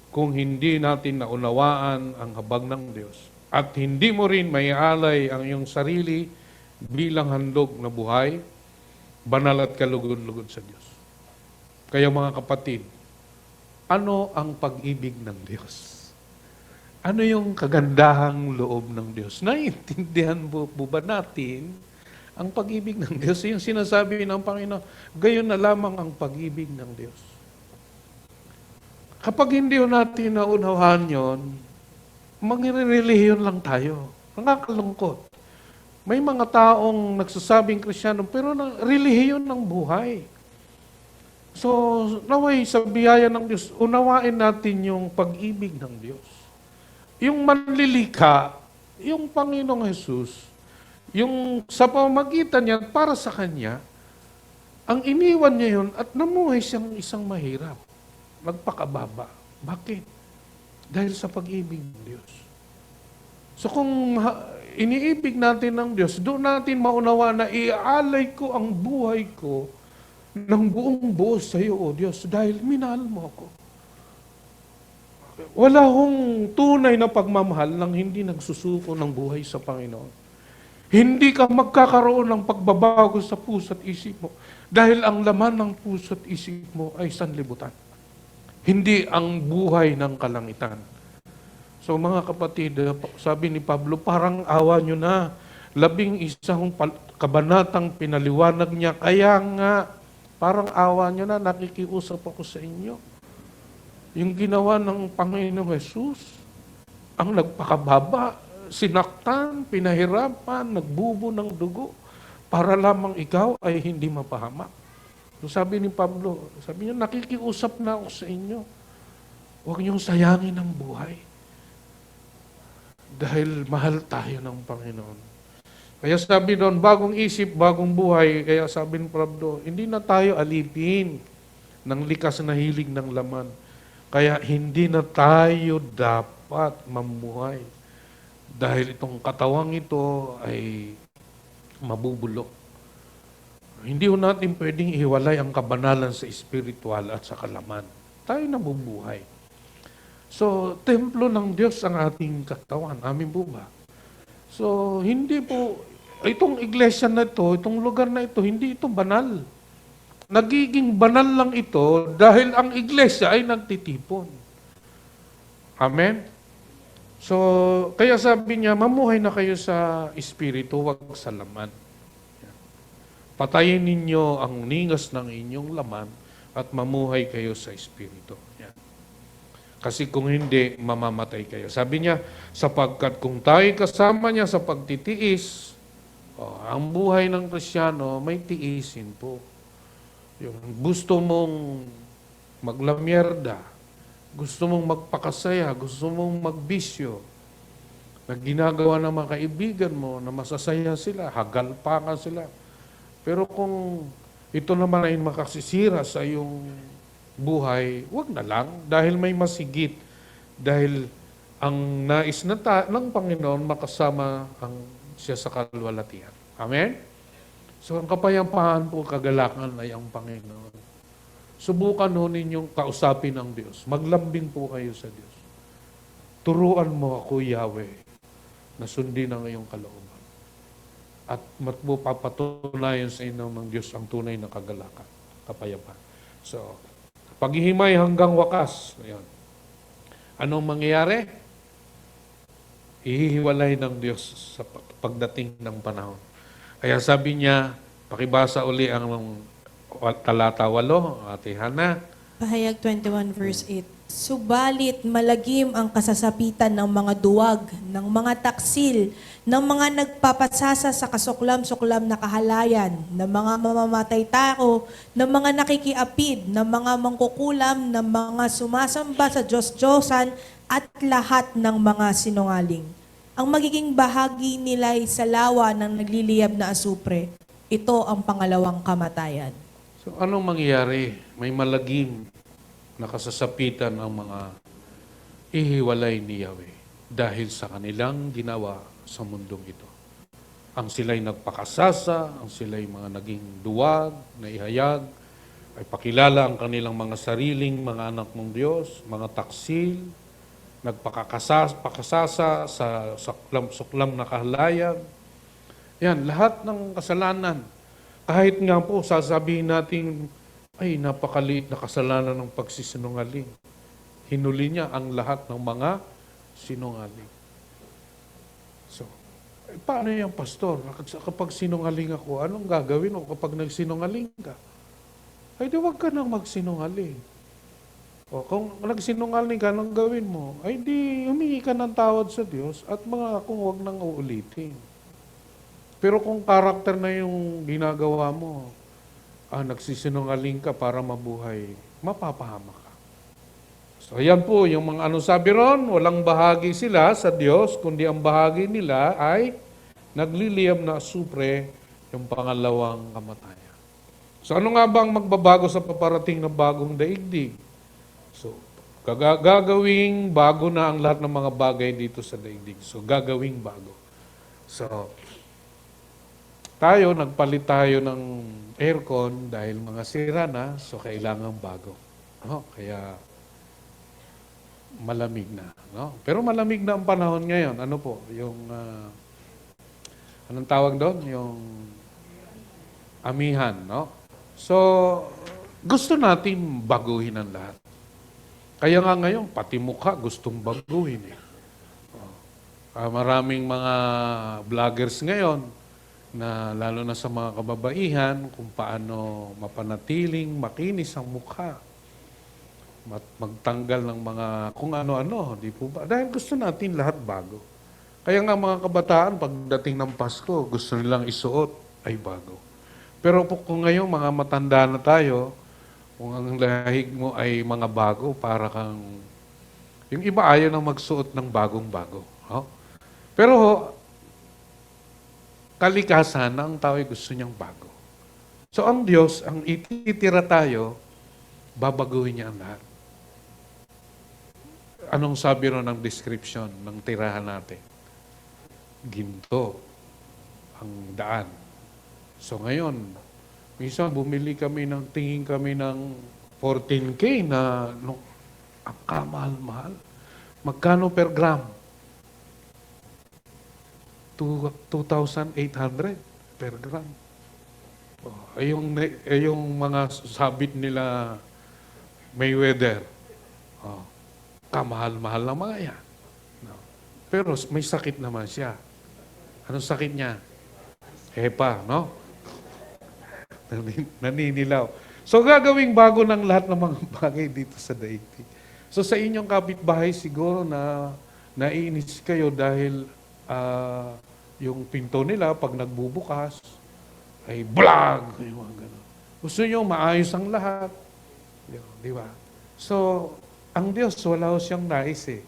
kung hindi natin naunawaan ang habag ng Diyos. At hindi mo rin maialay ang iyong sarili bilang handog na buhay, banal at kalugod-lugod sa Diyos. Kaya mga kapatid, ano ang pag-ibig ng Diyos? Ano yung kagandahang loob ng Diyos? Naiintindihan po ba natin ang pag-ibig ng Diyos? Yung sinasabi ng Panginoon, gayon na lamang ang pag-ibig ng Diyos. Kapag hindi natin naunawaan yon, magre-relihiyon lang tayo. Nakakalungkot. May mga taong nagsasabing Kristiyano, pero relihiyon ng buhay. So, naway sa biyaya ng Diyos, unawain natin yung pag-ibig ng Diyos. Yung manlilika, yung Panginoong Jesus, yung sa pamamagitan niya para sa Kanya, ang iniwan niya yun at namuhay siyang isang mahirap. Magpakababa. Bakit? Dahil sa pag-ibig ng Diyos. So kung iniibig natin ng Diyos, doon natin maunawa na iaalay ko ang buhay ko ng buong buo sa iyo, O Diyos, dahil minahal mo ako. Wala hong tunay na pagmamahal nang hindi nagsusuko ng buhay sa Panginoon. Hindi ka magkakaroon ng pagbabago sa puso at isip mo dahil ang laman ng puso at isip mo ay sanlibutan. Hindi ang buhay ng kalangitan. So mga kapatid, sabi ni Pablo, parang awa nyo na. 11 kabanatang pinaliwanag niya. Kaya nga, parang awa nyo na, nakikiusap ako sa inyo. Yung ginawa ng Panginoong Jesus, ang nagpakababa, sinaktan, pinahirapan, nagbubo ng dugo, para lamang ikaw ay hindi mapahamak. So sabi ni Pablo, sabi niya, nakikiusap na ako sa inyo. Huwag niyong sayangin ang buhay. Dahil mahal tayo ng Panginoon. Kaya sabi doon, bagong isip, bagong buhay. Kaya sabi ni Pablo, hindi na tayo alipin ng likas na hilig ng laman. Kaya hindi na tayo dapat mamuhay. Dahil itong katawang ito ay mabubulok. Hindi ho natin pwedeng ihiwalay ang kabanalan sa espiritual at sa kalaman. Tayo nabubuhay. So, templo ng Diyos ang ating katawan. Amin po ba? So, hindi po, itong iglesia na ito, itong lugar na ito, hindi ito banal. Nagiging banal lang ito dahil ang iglesia ay nagtitipon. Amen? So, kaya sabi niya, mamuhay na kayo sa espiritu, wag sa laman. Patayin ninyo ang ningas ng inyong laman at mamuhay kayo sa Espiritu. Yan. Kasi kung hindi, mamamatay kayo. Sabi niya, sapagkat kung tayo kasama niya sa pagtitiis, ang buhay ng Kristiyano may tiisin po. Yung gusto mong maglamyerda, gusto mong magpakasaya, gusto mong magbisyo, na ginagawa ng mga kaibigan mo na masasaya sila, hagalpakan sila. Pero kung ito naman ay makasisira sa iyong buhay, wag na lang dahil may masigit. Dahil ang nais ng Panginoon makasama siya sa kalwalatian. Amen? So ang kapayapaan po, kagalakan ay ang Panginoon. Subukan ho ninyong kausapin ang Diyos. Maglambing po kayo sa Diyos. Turuan mo ako, Yahweh, na sundin ang iyong kalooban. At papatunayan sa inyo ng Diyos ang tunay na kagalakan, kapayapaan. So, paghihimay hanggang wakas. Ayan. Anong mangyayari? Ihihiwalay ng Diyos sa pagdating ng panahon. Kaya sabi niya, pakibasa uli ang talata 8, Ate Hana. Pahayag 21 verse 8. Subalit malagim ang kasasapitan ng mga duwag, ng mga taksil, ng mga nagpapasasa sa kasuklam-suklam na kahalayan, ng mga mamamatay tao, ng mga nakikiapid, ng mga mangkukulam, ng mga sumasamba sa Diyos-Diyosan, at lahat ng mga sinungaling. Ang magiging bahagi nila ay sa lawa ng nagliliyab na asupre. Ito ang pangalawang kamatayan. So anong mangyayari? May malagim na kasasapitan ang mga ihiwalay ni Yahweh dahil sa kanilang ginawa sa mundong ito. Ang sila'y nagpakasasa, ang sila'y mga naging duwag, naihayag, ay pakilala ang kanilang mga sariling mga anak ng Diyos, mga taksil, nagpakasasa sa suklam na kahalayan. Yan, lahat ng kasalanan. Kahit nga po, sasabihin natin, ay napakaliit na kasalanan ng pagsisinungaling. Hinuli niya ang lahat ng mga sinungaling. So, paano yan, pastor? Kapag sinungaling ako, anong gagawin mo kapag nagsinungaling ka? Ay di wag ka nang magsinungaling. O, kung nagsinungaling ka, anong gawin mo? Ay di humingi ka ng tawad sa Diyos at mga kung wag nang uulitin. Pero kung karakter na yung ginagawa mo, nagsisinungaling ka para mabuhay, mapapahama ka. So, ayan po, yung mga sabi ron, walang bahagi sila sa Diyos, kundi ang bahagi nila ay nagliliyab na asupre, yung pangalawang kamatayan. So, ano nga bang magbabago sa paparating na bagong daigdig? So, gagawing bago na ang lahat ng mga bagay dito sa daigdig. So, gagawing bago. So, nagpalit tayo ng aircon dahil mga sira na, so kailangan bago. No? Kaya malamig na. No? Pero malamig na ang panahon ngayon. Ano po? Yung, anong tawag doon? Yung amihan. No? So, gusto natin baguhin ang lahat. Kaya nga ngayon, pati mukha gustong baguhin. Maraming mga vloggers ngayon, na lalo na sa mga kababaihan, kung paano mapanatiling makinis ang mukha. Magtanggal ng mga kung ano-ano, di po ba? Dahil gusto natin lahat bago. Kaya nga mga kabataan, pagdating ng Pasko, gusto nilang isuot ay bago. Pero kung ngayon mga matanda na tayo, kung ang lahig mo ay mga bago, para kang, yung iba ayaw na magsuot ng bagong-bago. No? Pero kalikasan na ang tao ay gusto niyang bago. So ang Diyos, ang ititira tayo, babaguhin niya ang lahat. Anong sabi ron ng description ng tirahan natin? Ginto ang daan. So ngayon, minsan bumili kami tingin kami ng 14K na ang kamahal-mahal. Magkano per gram? 2,800 per gram. Yung mga sabit nila Mayweather. Kamahal-mahal na mga yan. No. Pero may sakit naman siya. Anong sakit niya? Hepa, no? Naninilaw. So gagawing bago ng lahat ng mga bagay dito sa daigdig. So sa inyong kapitbahay siguro na naiinis kayo dahil yung pinto nila pag nagbubukas ay blag! Yung mga ganun. Gusto nyo maayos ang lahat. Di ba? So, ang Diyos, wala ho siyang nais eh.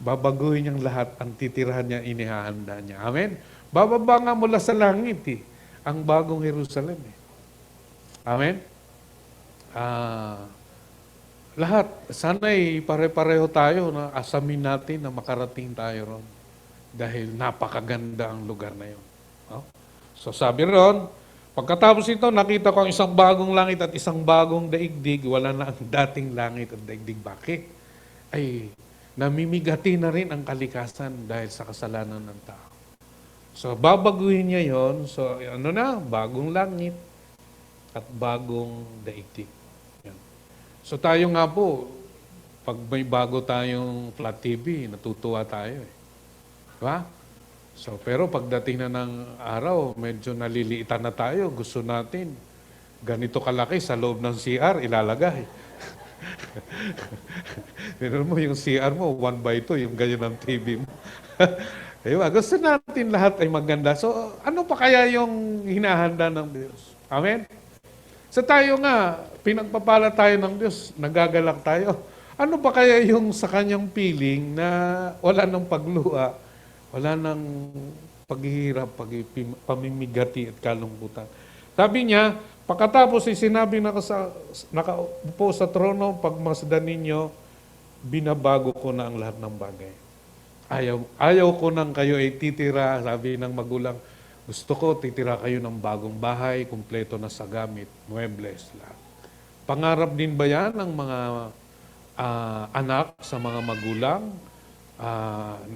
Babaguhin niyang lahat, ang titirahan niya, inihahanda niya. Amen? Bababa nga mula sa langit eh, ang bagong Jerusalem eh. Amen? Lahat, sana'y pare-pareho tayo na asamin natin na makarating tayo ron. Dahil napakaganda ang lugar na yun. No? So sabi ron, pagkatapos ito, nakita ko ang isang bagong langit at isang bagong daigdig. Wala na ang dating langit at daigdig. Bakit? Ay, namimigati na rin ang kalikasan dahil sa kasalanan ng tao. So, babaguhin niya yon. So, bagong langit at bagong daigdig. Yan. So, tayo nga po, pag may bago tayong flat TV, natutuwa tayo eh. Diba? So, pero pagdating na ng araw, medyo naliliitan na tayo. Gusto natin, ganito kalaki sa loob ng CR, ilalagay. Pero mo, yung CR mo, 1x2, yung ganyan ng TV mo. Diba? Gusto natin lahat ay maganda. So, ano pa kaya yung hinahanda ng Diyos? Amen? So tayo nga, pinagpapala tayo ng Diyos, nagagalak tayo. Ano pa kaya yung sa kanyang piling na wala nang pagluha, wala nang paghihirap, pamimigati at kalungkutan? Sabi niya, pagkatapos ay sinabi nakaupo sa trono, pagmasdan ninyo, binabago ko na ang lahat ng bagay. Ayaw ko nang kayo ay titira, sabi ng magulang, gusto ko titira kayo ng bagong bahay, kumpleto na sa gamit, muebles, lahat. Pangarap din ba yan ng mga anak sa mga magulang?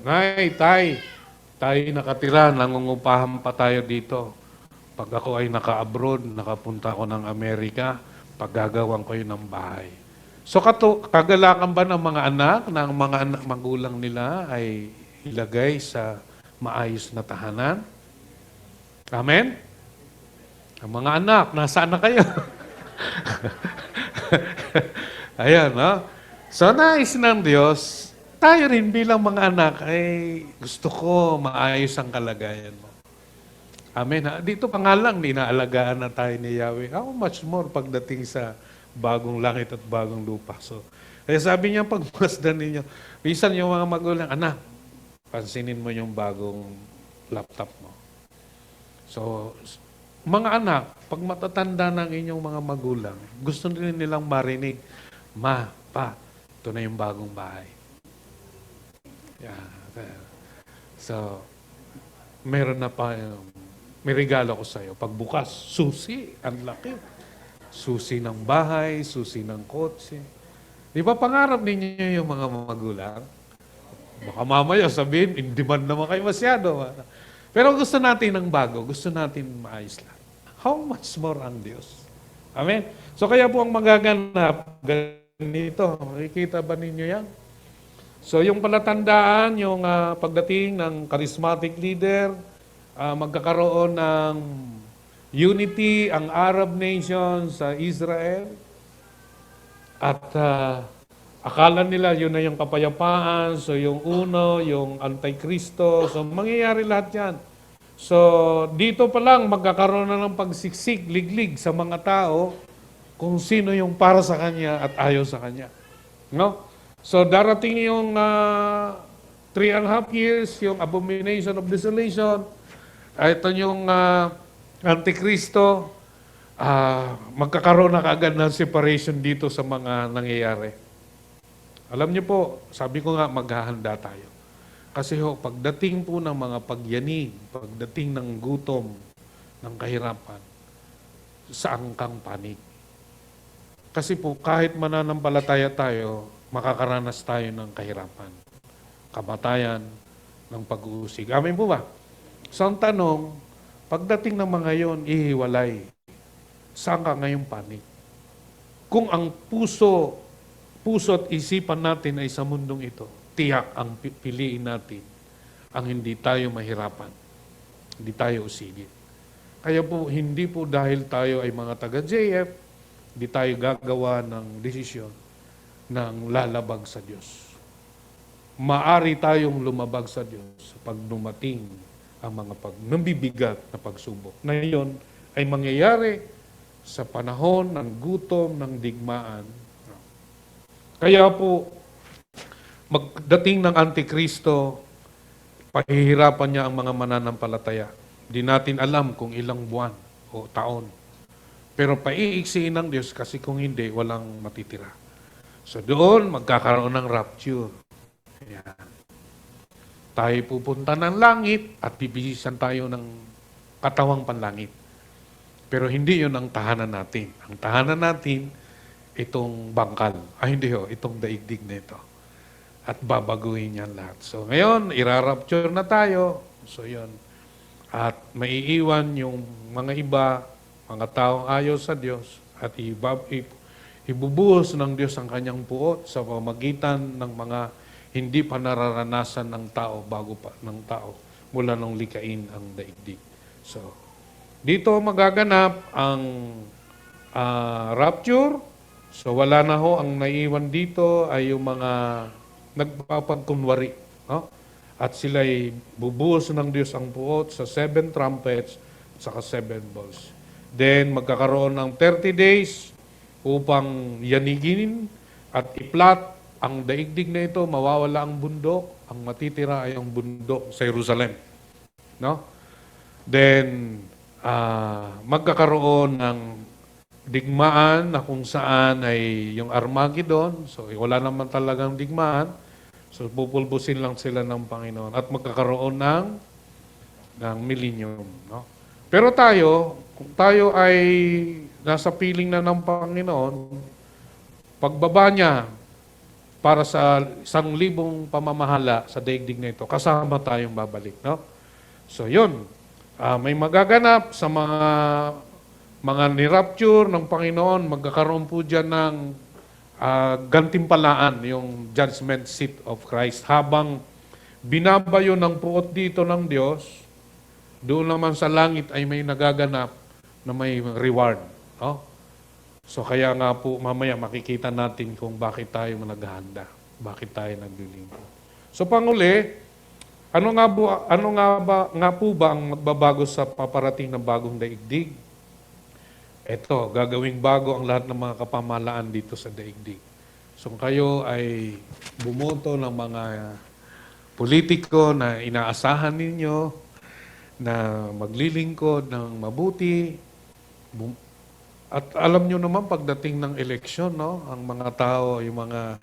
Nay, tay, tayo nakatira, nangungupahan pa tayo dito. Pag ako ay naka-abroad, nakapunta ako ng Amerika, paggagawan ko yun ng bahay. So kagalakan ba ng mga anak na ang mga anak magulang nila ay ilagay sa maayos na tahanan? Amen? Ang mga anak, nasaan na kayo? Ayan, no? So nais ng Diyos, tayo rin bilang mga anak ay gusto ko maayos ang kalagayan mo. Amen. Dito pa nga lang, inaalagaan na tayo ni Yahweh. How much more pagdating sa bagong langit at bagong lupa. So, kaya sabi niya, pagmasdan ninyo, minsan yung mga magulang, anak, pansinin mo yung bagong laptop mo. So, mga anak, pag matatanda ng inyong mga magulang, gusto rin nilang marinig, ma, pa, ito na yung bagong bahay. Yeah. So, meron na pa may regalo ko sa'yo. Pagbukas, susi. Ang laki. Susi ng bahay, susi ng kotse. Di ba pangarap ninyo yung mga magulang? Baka mamaya sabihin, in demand naman kayo masyado. Pero gusto natin ng bago. Gusto natin maayos lang. How much more ang Diyos? Amen? So kaya po ang magaganap, ganito. Makikita ba ninyo yan? So yung palatandaan, yung pagdating ng charismatic leader, magkakaroon ng unity ang Arab nations sa Israel. At akala nila yun na yung kapayapaan. So yung uno, yung antikristo. So mangyayari lahat yan. So dito pa lang magkakaroon na ng pagsiksik, liglig sa mga tao kung sino yung para sa kanya at ayaw sa kanya. No? So darating yung 3.5 years, yung abomination of desolation. Ito yung Antikristo, magkakaroon na kaagad ng separation dito sa mga nangyayari. Alam niyo po, sabi ko nga, maghahanda tayo. Kasi pagdating po ng mga pagyanig, pagdating ng gutom, ng kahirapan, saan kang panig? Kasi po, kahit mananampalataya tayo, makakaranas tayo ng kahirapan, kamatayan, ng pag-uusig. Amin po ba? So ang tanong, pagdating ng mga yon, ihiwalay. Saan ka ngayong panig? Kung ang puso at isipan natin ay sa mundong ito, tiyak ang piliin natin ang hindi tayo mahirapan, hindi tayo usigin. Kaya po, hindi po dahil tayo ay mga taga-JF, hindi tayo gagawa ng desisyon ng lalabag sa Diyos. Maari tayong lumabag sa Diyos pag dumating ang mga mabibigat na pagsubok. Na iyon ay mangyayari sa panahon ng gutom, ng digmaan. Kaya po, magdating ng Antikristo, pahihirapan niya ang mga mananampalataya. Di natin alam kung ilang buwan o taon. Pero paiiksiin ng Diyos kasi kung hindi, walang matitira. So doon, magkakaroon ng rapture. Ayan. Tayo pupunta ng langit at bibisisan tayo ng katawang panlangit. Pero hindi yun ang tahanan natin. Ang tahanan natin, itong bangkal. Hindi itong daigdig na ito. At babaguhin yan lahat. So ngayon, irarapture na tayo. So yun. At maiiwan yung mga iba, mga taong ayaw sa Diyos, at ibubuhos ng Diyos ang kanyang puot sa pamagitan ng mga hindi pa nararanasan ng tao bago pa ng tao mula nung likain ang daigdig. So, dito magaganap ang rapture. So, wala na ho. Ang naiwan dito ay yung mga nagpapagkunwari. No? At sila'y bubuhos ng Diyos ang puot sa 7 trumpets at saka 7 bowls. Then, magkakaroon ng 30 days upang yanigin at iplat ang daigdig na ito, mawawala ang bundok, ang matitira ay ang bundok sa Jerusalem. No? Then, magkakaroon ng digmaan na kung saan ay yung Armageddon. So, wala naman talagang digmaan. So, pupulbusin lang sila ng Panginoon at magkakaroon ng millennium. No? Pero tayo, kung tayo ay nasa piling na ng Panginoon, pagbaba niya para sa 1,000 pamamahala sa daigdig na ito, kasama tayong babalik. No? So, yun. May magaganap sa mga ni-rapture ng Panginoon, magkakaroon po dyan ng gantimpalaan, yung judgment seat of Christ. Habang binabayo ng puot dito ng Diyos, doon naman sa langit ay may nagaganap na may reward. No? So kaya nga po mamaya makikita natin kung bakit tayo naghahanda, bakit tayo naglilingkod. So panguli, ano nga po ba ang magbabago sa paparating na bagong daigdig? Ito, gagawing bago ang lahat ng mga kapamahalaan dito sa daigdig. So kayo ay bumoto ng mga politiko na inaasahan ninyo na maglilingkod ng mabuti. At alam nyo naman pagdating ng eleksyon, no, ang mga tao, yung mga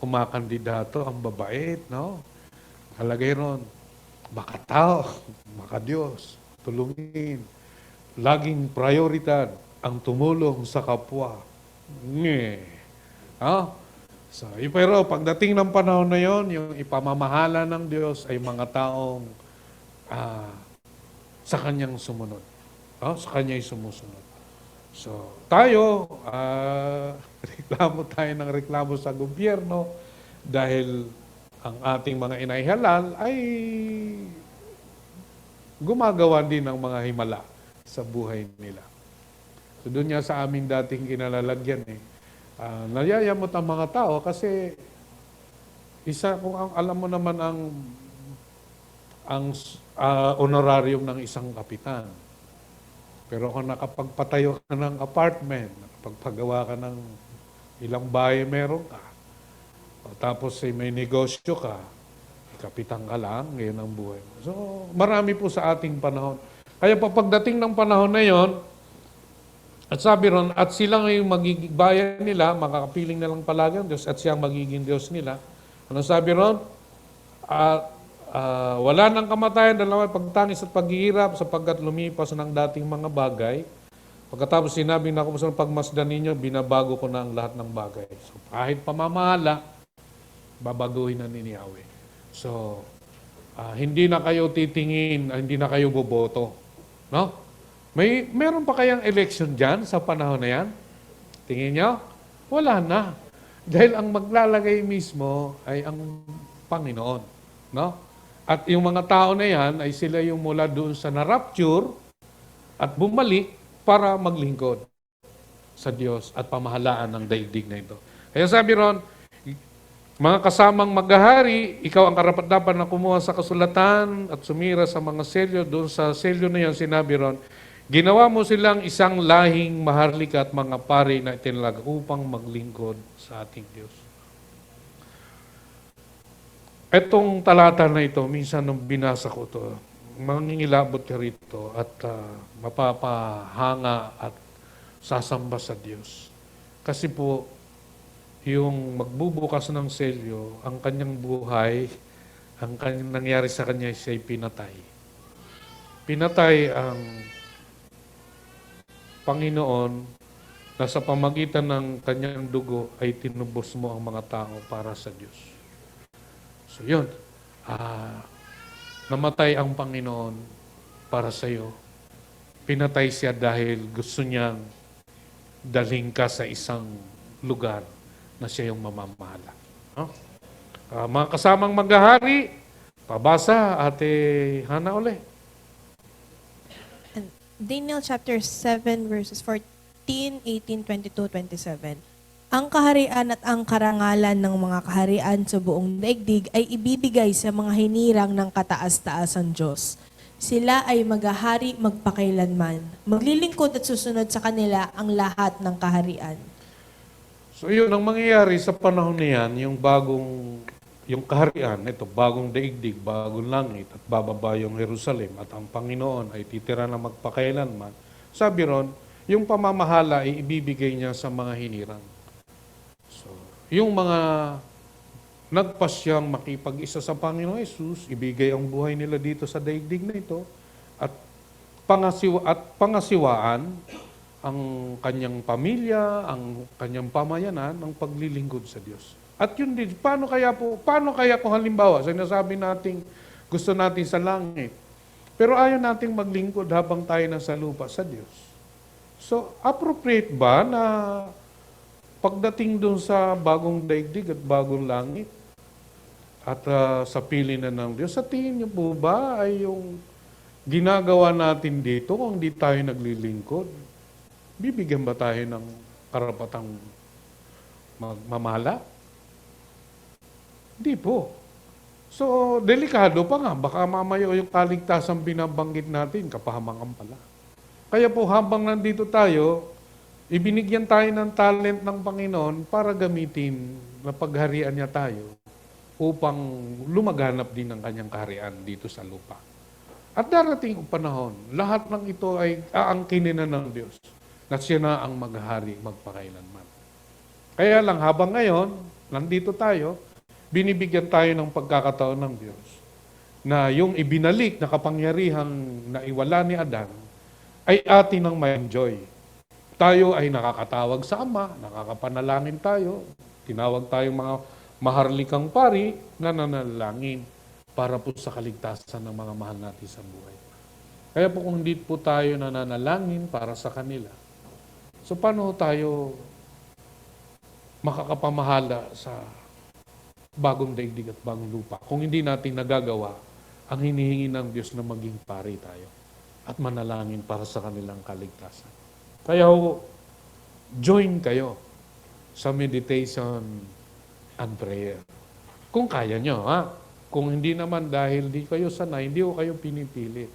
kumakandidato, ang babait, no? Kalagay ron, baka tao, baka Diyos, tulungin. Laging prioridad ang tumulong sa kapwa. So, pero pagdating ng panahon na yon, yung ipamamahala ng Diyos ay mga taong sa Kanyang sumunod. Sa Kanya'y sumusunod. So, tayo, reklamo tayo ng reklamo sa gobyerno dahil ang ating mga inaihalal ay gumagawa din ng mga himala sa buhay nila. So, doon niya sa aming dating kinalalagyan nayayamot ang mga tao kasi kung alam mo naman ang honorarium ng isang kapitan. Pero kung nakapagpatayo ka ng apartment, nakapagpagawa ka ng ilang bahay meron ka, tapos may negosyo ka, kapitan ka lang, ngayon ang buhay mo. So, marami po sa ating panahon. Kaya pagdating ng panahon na yon, at sabi ron, at sila ngayong magiging bayan nila, makakapiling na lang palagi ang Diyos, at siyang magiging Diyos nila. Ano sabi ron? Wala nang kamatayan, dalawa pagtangis at paghihirap sapagkat lumipas ng dating mga bagay. Pagkatapos sinabi na kung saan pagmasdan ninyo, binabago ko na ang lahat ng bagay. So kahit pamamahala, babaguhin na ni Yahweh. So hindi na kayo titingin, hindi na kayo boboto. No? Meron pa kayang election dyan sa panahon na yan? Tingin nyo? Wala na. Dahil ang maglalagay mismo ay ang Panginoon. No? At yung mga tao na yan ay sila yung mula doon sa na-rapture at bumalik para maglingkod sa Diyos at pamahalaan ng daigdig na ito. Kaya sabi ron, mga kasamang maghahari, ikaw ang karapat-dapat na kumuha sa kasulatan at sumira sa mga selyo. Doon sa selyo na yan, sinabi ron, ginawa mo silang isang lahing maharlika at mga pari na itinalag upang maglingkod sa ating Diyos. Etong talata na ito, minsan nung binasa ko ito, mangingilabot ka rito at mapapahanga at sasamba sa Diyos. Kasi po, yung magbubukas ng selyo, ang kanyang buhay, ang kanyang nangyari sa kanya siya'y pinatay. Pinatay ang Panginoon na sa pamagitan ng kanyang dugo ay tinubos mo ang mga tao para sa Diyos. So yun, namatay ang Panginoon para sa iyo. Pinatay siya dahil gusto niyang dalhin ka sa isang lugar na siya yung mamamahala. No? Mga kasamang maghahari, pabasa, Ate Hana uli. And Daniel chapter 7 verses 14, 18, 22, 27. Ang kaharian at ang karangalan ng mga kaharian sa buong daigdig ay ibibigay sa mga hinirang ng kataas-taasan Diyos. Sila ay maghahari magpakailanman. Maglilingkod at susunod sa kanila ang lahat ng kaharian. So yun ang mangyayari sa panahon na yan, yung kaharian, ito, bagong daigdig, bagong langit, at bababa yung Jerusalem, at ang Panginoon ay titira na magpakailanman. Sabi ron, yung pamamahala ay ibibigay niya sa mga hinirang. So, yung mga nagpasyang makipag-isa sa Panginoon Hesus, ibigay ang buhay nila dito sa daigdig na ito, at pangasiwaan ang kanyang pamilya, ang kanyang pamayanan, ang paglilingkod sa Diyos. At yun din, paano kaya kung halimbawa, sinasabi natin, gusto natin sa langit, pero ayaw nating maglingkod habang tayo nasa lupa sa Diyos. So, appropriate ba na pagdating dun sa bagong daigdig at bagong langit, at sa pili na ng Diyos, sa tingin niyo po ba ay yung ginagawa natin dito kung hindi tayo naglilingkod? Bibigyan ba tayo ng karapatang magmamala? Hindi po. So, delikado pa nga. Baka mamaya yung kaligtasang binabanggit natin, kapahamangan pala. Kaya po, habang nandito tayo, ibinigyan tayo ng talent ng Panginoon para gamitin na pagharian niya tayo upang lumaganap din ang kanyang kaharian dito sa lupa. At darating ang panahon, lahat ng ito ay aangkinin na ng Diyos na siya na ang maghari magpakailanman. Kaya lang habang ngayon, nandito tayo, binibigyan tayo ng pagkakataon ng Diyos na yung ibinalik na kapangyarihang naiwala ni Adan ay atin ang ma-enjoy. Tayo ay nakakatawag sa Ama, nakakapanalangin tayo, tinawag tayong mga maharlikang pari na nanalangin para po sa kaligtasan ng mga mahal natin sa buhay. Kaya po kung hindi po tayo nananalangin para sa kanila, so paano tayo makakapamahala sa bagong daigdig at bagong lupa kung hindi natin nagagawa ang hinihingi ng Diyos na maging pari tayo at manalangin para sa kanilang kaligtasan. Kaya join kayo sa meditation and prayer. Kung kaya nyo, ha? Kung hindi naman dahil di kayo sanay, hindi ko kayo pinipilit.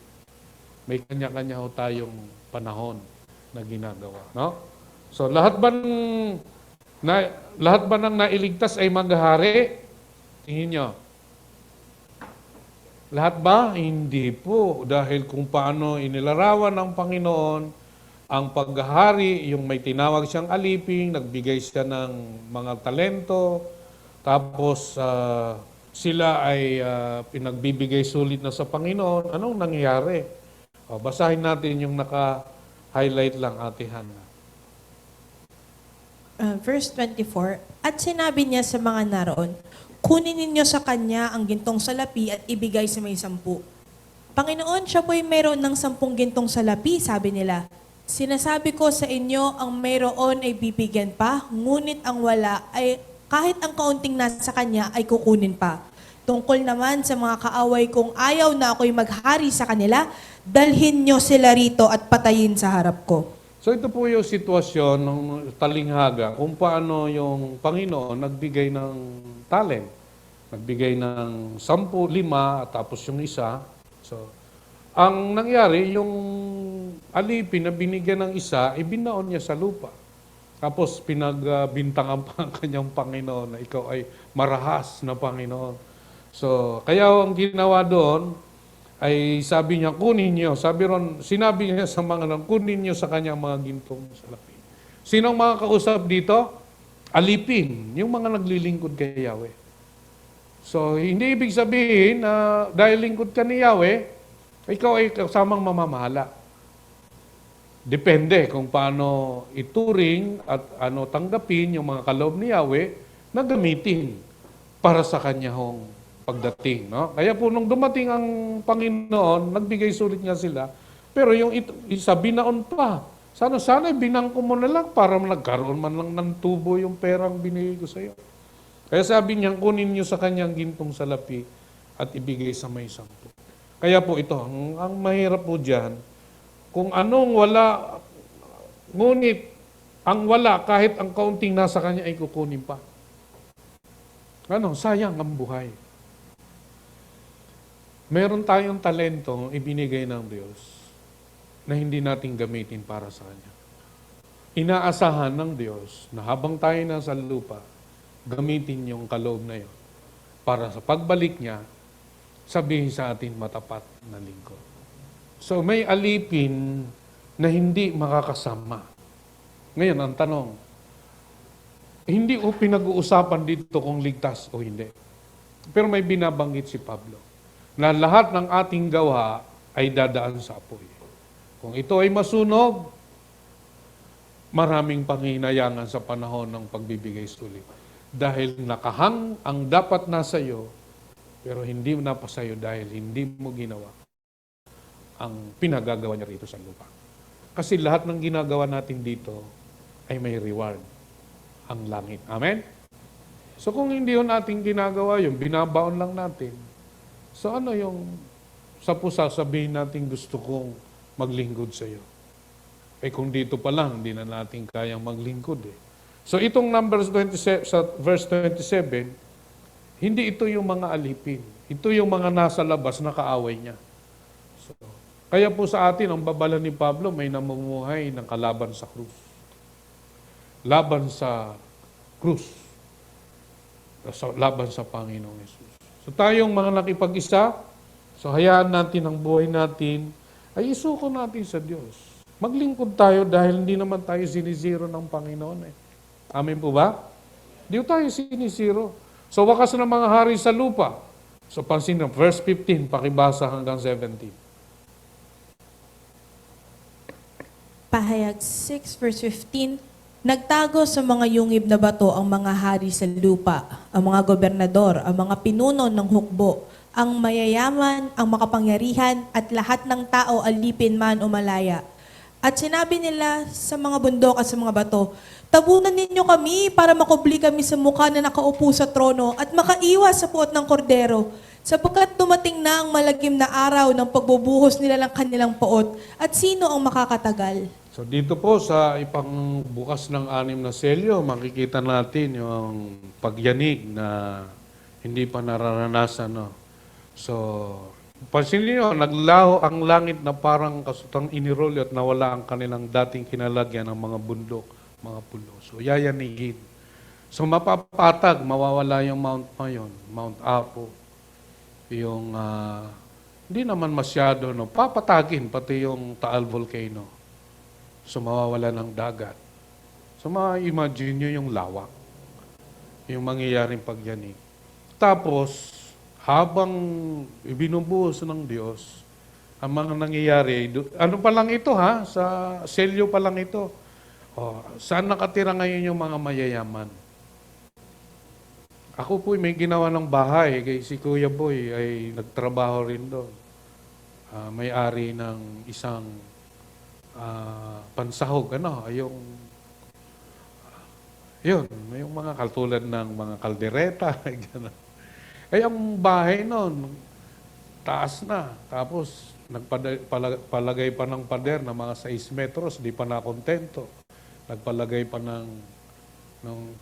May kanya-kanya ho tayong panahon na ginagawa, no? So lahat ba ng nailigtas ay maghahari? Tingin nyo. Lahat ba? Hindi po. Dahil kung paano inilarawan ng Panginoon ang paghahari, yung may tinawag siyang aliping, nagbigay siya ng mga talento, tapos sila ay pinagbibigay sulit na sa Panginoon. Anong nangyayari? Basahin natin yung naka-highlight lang, Ate Hana. Verse 24, At sinabi niya sa mga naroon, kunin ninyo sa kanya ang gintong salapi at ibigay sa may 10. Panginoon, siya po'y mayroon ng 10 gintong salapi, sabi nila. Sinasabi ko sa inyo, ang mayroon ay bibigyan pa, ngunit ang wala ay kahit ang kaunting nasa kanya ay kukunin pa. Tungkol naman sa mga kaaway kong ayaw na ako'y maghari sa kanila, dalhin nyo sila rito at patayin sa harap ko. So ito po yung sitwasyon ng talinghaga kung paano yung Panginoon nagbigay ng talent. Nagbigay ng 10, 5, at tapos yung isa. So, ang nangyari, yung alipin na binigyan ng isa, ibinaon niya sa lupa. Tapos pinagbintangan pa ang kanyang Panginoon na ikaw ay marahas na Panginoon. So, kaya ang ginawa doon, ay sabi niya, kunin niyo. Sinabi niya sa mga nang, kunin niyo sa kanyang mga gintong salapi. Sinong mga kausap dito? Alipin, yung mga naglilingkod kay Yahweh. So, hindi ibig sabihin na dahil lingkod ka ni Yahweh, ikaw ay kasamang mamamahala. Depende kung paano ituring at ano tanggapin yung mga kaloob ni Yahweh na gamitin para sa kanyang pagdating. No? Kaya po nung dumating ang Panginoon, nagbigay sulit nga sila, pero yung isa binaon pa. Sana binangko mo na lang para nagkaroon man lang ng tubo yung perang binigay ko sa iyo. Kaya sabi niya, kunin niyo sa kanyang gintong salapi at ibigay sa may 10. Kaya po ito, ang mahirap po dyan, kung anong wala, ngunit ang wala, kahit ang kaunting nasa kanya ay kukunin pa. Sayang ang buhay. Meron tayong talentong ibinigay ng Diyos na hindi natin gamitin para sa Kanya. Inaasahan ng Diyos na habang tayo nasa lupa, gamitin yung kaloob na yun para sa pagbalik niya, sabihin sa atin matapat na lingkod. So may alipin na hindi makakasama. Ngayon, ang tanong, hindi ko pinag-uusapan dito kung ligtas o hindi. Pero may binabanggit si Pablo na lahat ng ating gawa ay dadaan sa apoy. Kung ito ay masunog, maraming panghinayangan sa panahon ng pagbibigay sulit. Dahil nakahang ang dapat nasa iyo, pero hindi na pa sa iyo dahil hindi mo ginawa ang pinagagawa niya rito sa lupa. Kasi lahat ng ginagawa natin dito ay may reward, ang langit. Amen? So kung hindi yun natin ginagawa yun, binabaon lang natin. So ano yung sasabihin natin gusto kong maglingkod sa iyo? Kung dito pa lang, hindi na natin kayang maglingkod eh. So itong Numbers 27, sa verse 27, hindi ito yung mga alipin. Ito yung mga nasa labas na kaaway niya. So, kaya po sa atin, ang babala ni Pablo, may namumuhay ng kalaban sa krus. Laban sa krus. Laban sa Panginoong Yesus. So tayong mga nakipag-isa, so hayaan natin ang buhay natin, ay isuko natin sa Diyos. Maglingkod tayo dahil hindi naman tayo sinisiro ng Panginoon eh. Amen po ba? Di tayo sinisiro. So wakas ng mga hari sa lupa. So pansin na, verse 15, pakibasa hanggang 17. Pahayag 6 verse 15, nagtago sa mga yungib na bato ang mga hari sa lupa, ang mga gobernador, ang mga pinuno ng hukbo, ang mayayaman, ang makapangyarihan, at lahat ng tao alipin man o malaya. At sinabi nila sa mga bundok at sa mga bato, tabunan ninyo kami para makubli kami sa mukha na nakaupo sa trono at makaiwas sa puot ng kordero, sapagkat dumating na ang malagim na araw ng pagbubuhos nila ng kanilang puot, at sino ang makakatagal? So dito po sa ipang bukas ng 6 na selyo, makikita natin yung pagyanig na hindi pa nararanasan. No? So, pansin niyo, naglaho ang langit na parang kasutang inirolyo at nawala ang kanilang dating kinalagyan ng mga bundok, mga pulo. So, yayanigin. So, mapapatag, mawawala yung Mount Mayon, Mount Apo, yung hindi naman masyado, no? Papatagin, pati yung Taal Volcano. So, mawawala ng dagat. So, ma-imagine nyo yung lawak, yung mangyayaring pagyanig. Tapos, habang ibinubuhos ng Diyos, ang mga nangyayari, ano pa lang ito ha? Sa selyo pa lang ito. Saan nakatira ngayon yung mga mayayaman? Ako po may ginawa ng bahay, kay si Kuya Boy ay nagtrabaho rin doon. May-ari ng isang pansahog, yun, may mga katulad ng mga kaldereta, gano'n. Eh, ang bahay noon, taas na. Tapos, palagay pa ng pader na mga 6 metros, di pa nakontento. Nagpalagay pa ng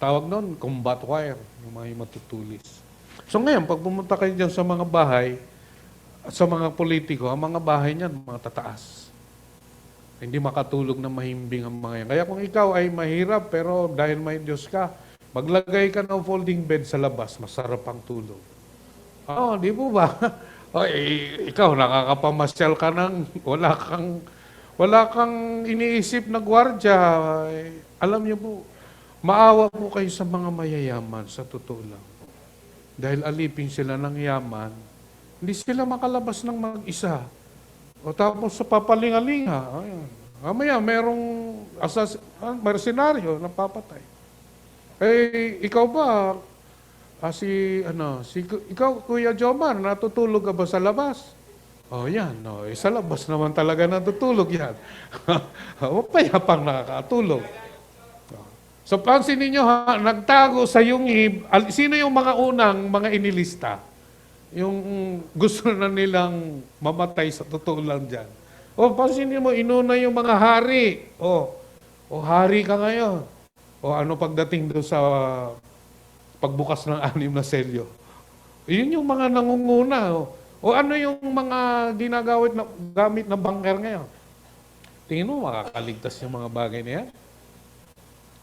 tawag noon, combat wire, yung mga matutulis. So ngayon, pag pumunta kayo dyan sa mga bahay, at sa mga politiko, ang mga bahay niyan, mga tataas. Hindi makatulog na mahimbing ang mga yan. Kaya kung ikaw ay mahirap, pero dahil may Diyos ka, maglagay ka ng folding bed sa labas, masarap ang tulog. Oo, di po ba? O, ikaw, nakakapamasyal ka ng, wala kang iniisip na gwardya. Alam niyo po, maawa po kayo sa mga mayayaman, sa totoo lang. Dahil alipin sila ng yaman, hindi sila makalabas ng mag-isa. O tapos sa papalingalinga, ayan. Mamaya merong mersenaryo na papatay. Eh, ikaw ba, ikaw, Kuya Jomar, natutulog ka ba sa labas? Oh, yan. No. Eh, sa labas naman talaga natutulog yan. Payapang nakakatulog. So, pansin ninyo ha, nagtago sa yungib, sino yung mga unang mga inilista? Yung gusto na nilang mamatay sa totoo lang dyan. O, pansin mo, inuna yung mga hari. O hari ka ngayon. O ano pagdating doon sa pagbukas ng 6 na selyo. Yun yung mga nangunguna. O ano yung mga gamit na bangker ngayon. Tingin mo, makakaligtas yung mga bagay na yan?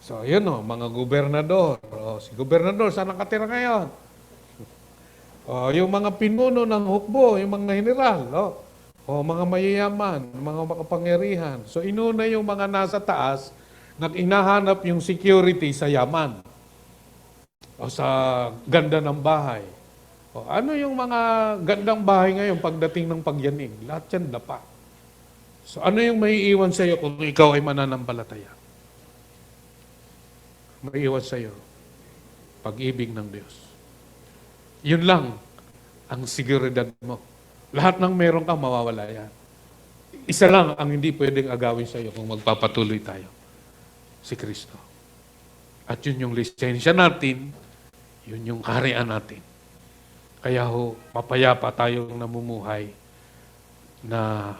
So, yun o, mga gobernador. O, si gobernador, saan nakatira ngayon? O, yung mga pinuno ng hukbo, yung mga general. O mga mayayaman, mga makapangyarihan. So, inuna yung mga nasa taas, nag-inahanap yung security sa yaman. O sa ganda ng bahay. O, ano yung mga gandang bahay ngayon pagdating ng pagyanig? Lahat yan dapa. So, ano yung maiiwan sa iyo kung ikaw ay mananampalataya? Maiiwan sa iyo, pag-ibig ng Diyos. Yun lang ang seguridad mo. Lahat ng meron ka, mawawala yan. Isa lang ang hindi pwedeng agawin sa iyo kung magpapatuloy tayo. Si Kristo. At yun yung lisensya natin, yun yung kaharian natin. Kaya mapayapa tayong namumuhay na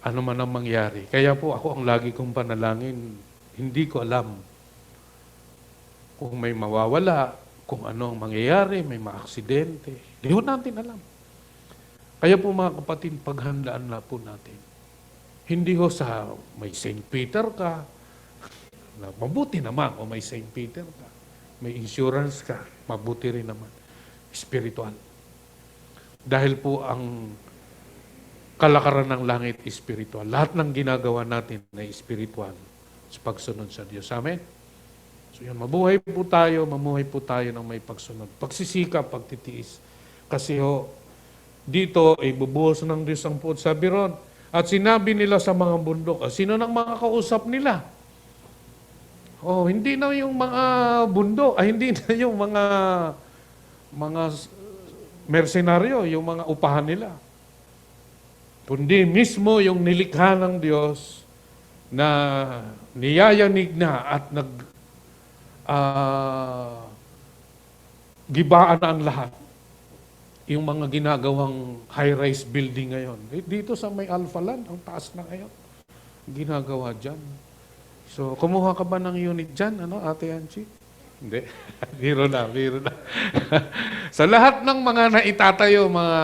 ano man ang mangyari. Kaya po ako ang lagi kong panalangin, hindi ko alam kung may mawawala, kung ano ang mangyayari, may maaksidente. Hindi ho natin alam. Kaya po mga kapatid, paghandaan na po natin. Hindi ho sa may St. Peter ka, na mabuti naman kung may St. Peter ka, may insurance ka, mabuti rin naman. Spiritual. Dahil po ang kalakaran ng langit spiritual. Lahat ng ginagawa natin ay spiritual sa pagsunod sa Diyos. Amen? So yun, mamuhay po tayo ng may pagsunod. Pagsisikap, pagtitiis. Kasi dito ay bubuhos ng Diyos ang puot sa biron. At sinabi nila sa mga bundok, sino nang mga kausap nila? Hindi na yung mga bundok, hindi na yung mga mersenaryo, yung mga upahan nila. Kundi mismo yung nilikha ng Diyos na niyayanig na at gibaan na ang lahat. Yung mga ginagawang high-rise building ngayon. Dito sa may Alpha Land, ang taas na ngayon. Ginagawa dyan. So, kumuha ka ba ng unit dyan, Ate Angie? Hindi. Biro na. Sa lahat ng mga naitatayo, mga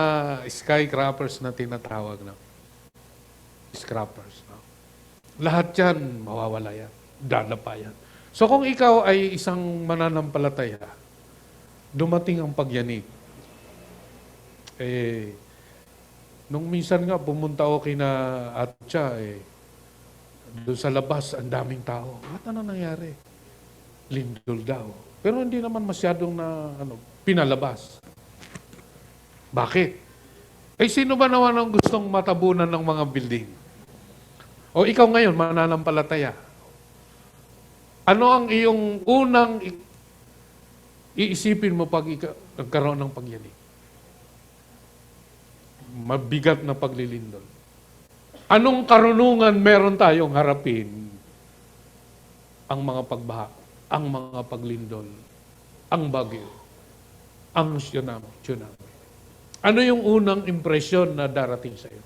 skyscrapers na tinatawag na. Scrappers. No? Lahat yan, mawawala yan. Dadapa yan. So kung ikaw ay isang mananampalataya, dumating ang pagyanig. Nung minsan nga, pumunta ako kina Atcha, doon sa labas, ang daming tao. At ano nangyari? Lindol daw. Pero hindi naman masyadong pinalabas. Bakit? Sino ba naman ang gustong matabunan ng mga building? O ikaw ngayon, mananampalataya. Ano ang iyong unang iisipin mo pag nagkaroon ng pagyanig? Mabigat na paglilindol. Anong karunungan meron tayong harapin? Ang mga pagbaha, ang mga paglindol, ang bagyo, ang tsunami. Ano yung unang impresyon na darating sa iyo?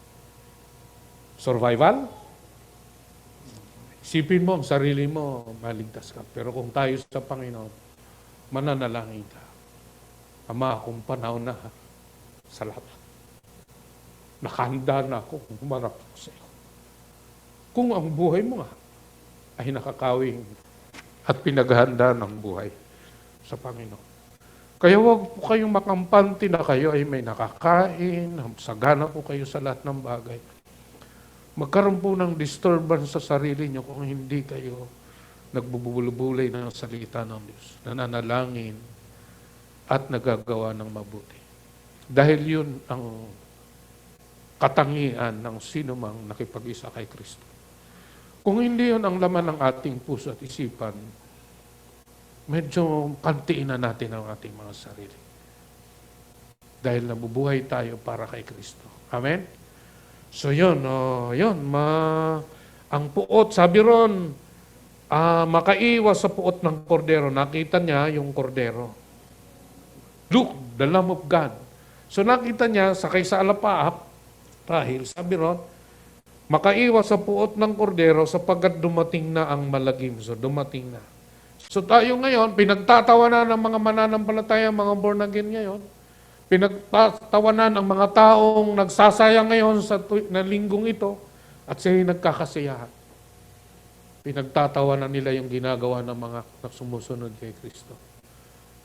Survival? Isipin mo ang sarili mo, maligtas ka. Pero kung tayo sa Panginoon, mananalangin ka. Ama, akong panahon na sa lahat. Nakahanda na ako kung humarap ako sa iyo. Kung ang buhay mo nga ay nakakawing at pinaghahanda ng buhay sa Panginoon. Kaya huwag po kayong makampante na kayo ay may nakakain, sagana po kayo sa lahat ng bagay. Magkaroon po ng disturbance sa sarili nyo kung hindi kayo nagbubulay ng salita ng Diyos, nananalangin at nagagawa ng mabuti. Dahil yun ang katangian ng sino mang nakipag-isa kay Kristo. Kung hindi yun ang laman ng ating puso at isipan, medyo kantiin na natin ang ating mga sarili. Dahil nabubuhay tayo para kay Kristo. Amen? So yun, ang puot, sabi ron, makaiwas sa puot ng kordero. Nakita niya yung kordero. Look, the Lamb of God. So nakita niya, sakay sa alapaap, dahil sabi ron, makaiwas sa puot ng kordero sapagkat dumating na ang malagim. So dumating na. So tayo ngayon, pinagtatawanan ng mga mananampalataya, mga born again ngayon. Pinagtatawanan ang mga taong nagsasayang ngayon na linggong ito at sila'y nagkakasiyahan. Pinagtatawanan nila yung ginagawa ng mga sumusunod kay Kristo.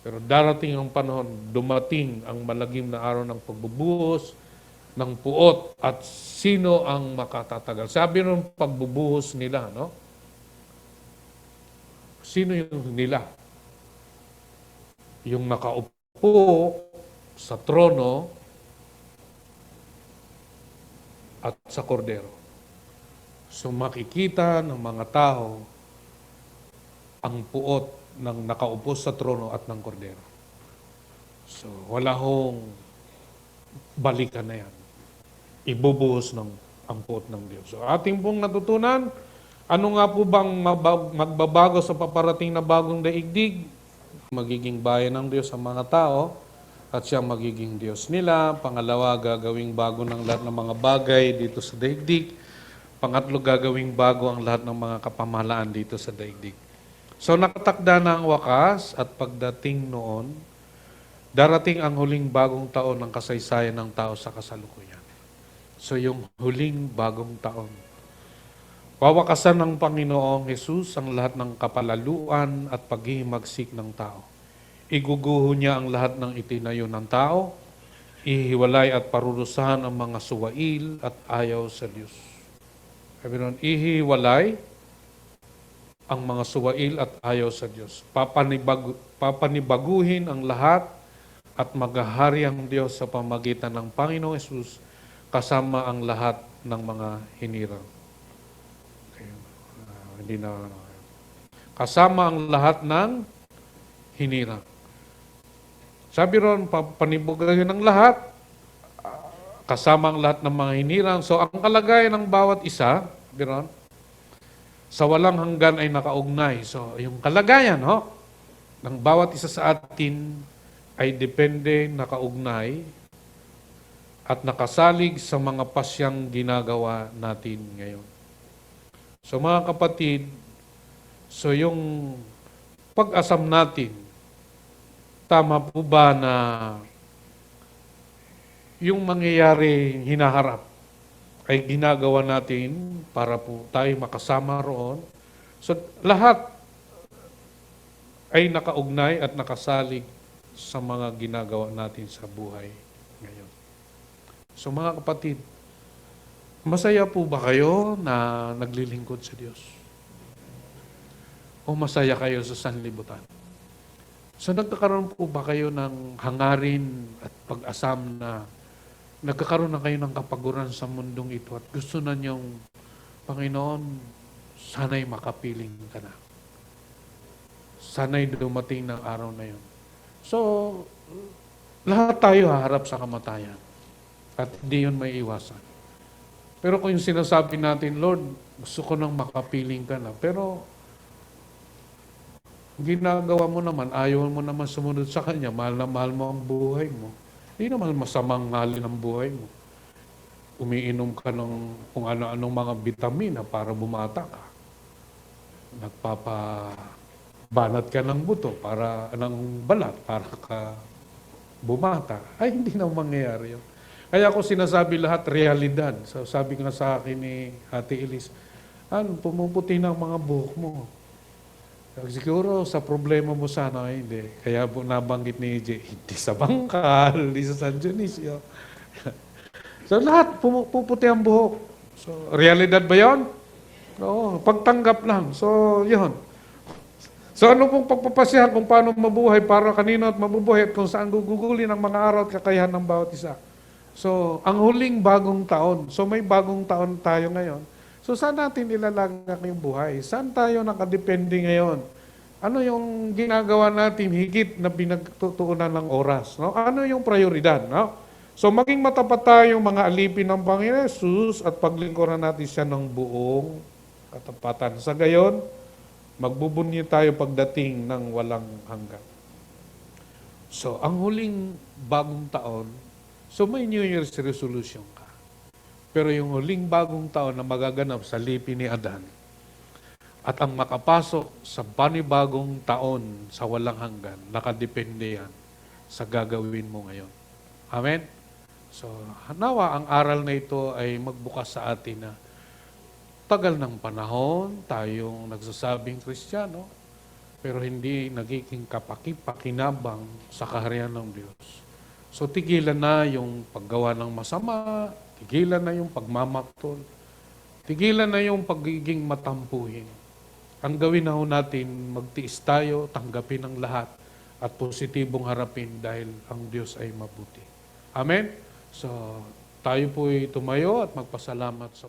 Pero darating ang panahon, dumating ang malagim na araw ng pagbubuhos, ng puot at sino ang makatatagal. Sabi ng pagbubuhos nila, no? Sino yung nila? Yung nakaupo sa trono at sa kordero. So makikita ng mga tao ang puot ng nakaupo sa trono at ng kordero. So wala hong balikan na yan. Ibubuhos ang puot ng Diyos. So ating pong natutunan, ano nga po bang magbabago sa paparating na bagong daigdig? Magiging bayan ng Diyos sa mga tao at siya magiging Diyos nila. Pangalawa, gagawing bago ng lahat ng mga bagay dito sa daigdig. Pangatlo, gagawing bago ang lahat ng mga kapamahalaan dito sa daigdig. So nakatakda na ang wakas at pagdating noon, darating ang huling bagong taon ng kasaysayan ng tao sa kasalukuyan. So yung huling bagong taon. Wawakasan ng Panginoong Hesus ang lahat ng kapalaluan at paghihimagsik ng tao. Iguguho niya ang lahat ng itinayo ng tao, ihiwalay at parurusahan ang mga suwail at ayaw sa Diyos. Sabi nun, ihiwalay ang mga suwail at ayaw sa Diyos. Papanibaguhin ang lahat at maghahari ang Diyos sa pamagitan ng Panginoong Hesus kasama ang lahat ng mga hinirang. Kasama ang lahat ng hinirang. Sabi ron, panibaguhin ang lahat, kasama ang lahat ng mga hinirang. So, ang kalagayan ng bawat isa, sabi ron, sa walang hanggan ay nakaugnay. So, yung kalagayan, ng bawat isa sa atin ay depende, nakaugnay, at nakasalig sa mga pasyang ginagawa natin ngayon. So mga kapatid, so yung pag-asam natin, tama po ba na yung mangyayari hinaharap ay ginagawa natin para po tayo makasama roon? So lahat ay nakaugnay at nakasalig sa mga ginagawa natin sa buhay ngayon. So mga kapatid, masaya po ba kayo na naglilingkod sa Diyos? O masaya kayo sa sanlibutan? So nagkakaroon po ba kayo ng hangarin at pag-asam na nagkakaroon na kayo ng kapaguran sa mundong ito at gusto na niyong, Panginoon, sana'y makapiling ka na. Sana'y dumating ng araw na yun. So, lahat tayo haharap sa kamatayan at hindi yun may iwasan. Pero kung yung sinasabi natin, Lord, gusto ko nang makapiling ka na. Pero, ginagawa mo naman, ayaw mo naman sumunod sa Kanya, mahal na mahal mo ang buhay mo. Hindi naman masamang mahalin ang buhay mo. Umiinom ka ng kung ano-anong mga bitamina para bumata ka. Nagpapabanat ka ng buto para ng balat para ka bumata. Ay, hindi na mangyayari yun. Kaya ako sinasabi lahat, realidad. So, sabi nga sa akin ni Ate Elise, pumuputi ng mga buhok mo. Siguro sa problema mo sana, hindi. Kaya nabanggit ni EJ, hindi sa Bangkal, hindi sa San Dionisio. So lahat, puputi ang buhok. So, realidad ba yun? Oo, pagtanggap lang. So, yun. So ano pong pagpapasyahan kung paano mabuhay para kanino at mabubuhay at kung saan gugugulin ang mga araw at kakayahan ng bawat isa. So, ang huling bagong taon. So, may bagong taon tayo ngayon. So, saan natin ilalagak yung buhay? Saan tayo nakadepende ngayon? Ano yung ginagawa natin higit na pinagtutuunan ng oras? No? Ano yung prioridad? No? So, maging matapat tayong mga alipin ng Panginoon Jesus at paglingkuran natin siya ng buong katapatan. Sa gayon, magbubunyi tayo pagdating ng walang hanggan. So, ang huling bagong taon, so may New Year's resolution ka. Pero yung huling bagong taon na magaganap sa lipi ni Adan at ang makapasok sa panibagong taon sa walang hanggan, nakadepende yan sa gagawin mo ngayon. Amen? So, nawa ang aral na ito ay magbukas sa atin na tagal ng panahon, tayong nagsasabing Kristiyano, pero hindi nagiging kapakipakinabang sa kaharian ng Diyos. So, tigilan na yung paggawa ng masama, tigilan na yung pagmamaktol, tigilan na yung pagiging matampuhin. Ang gawin na ho natin, magtiis tayo, tanggapin ang lahat, at positibong harapin dahil ang Diyos ay mabuti. Amen? So, tayo po'y tumayo at magpasalamat sa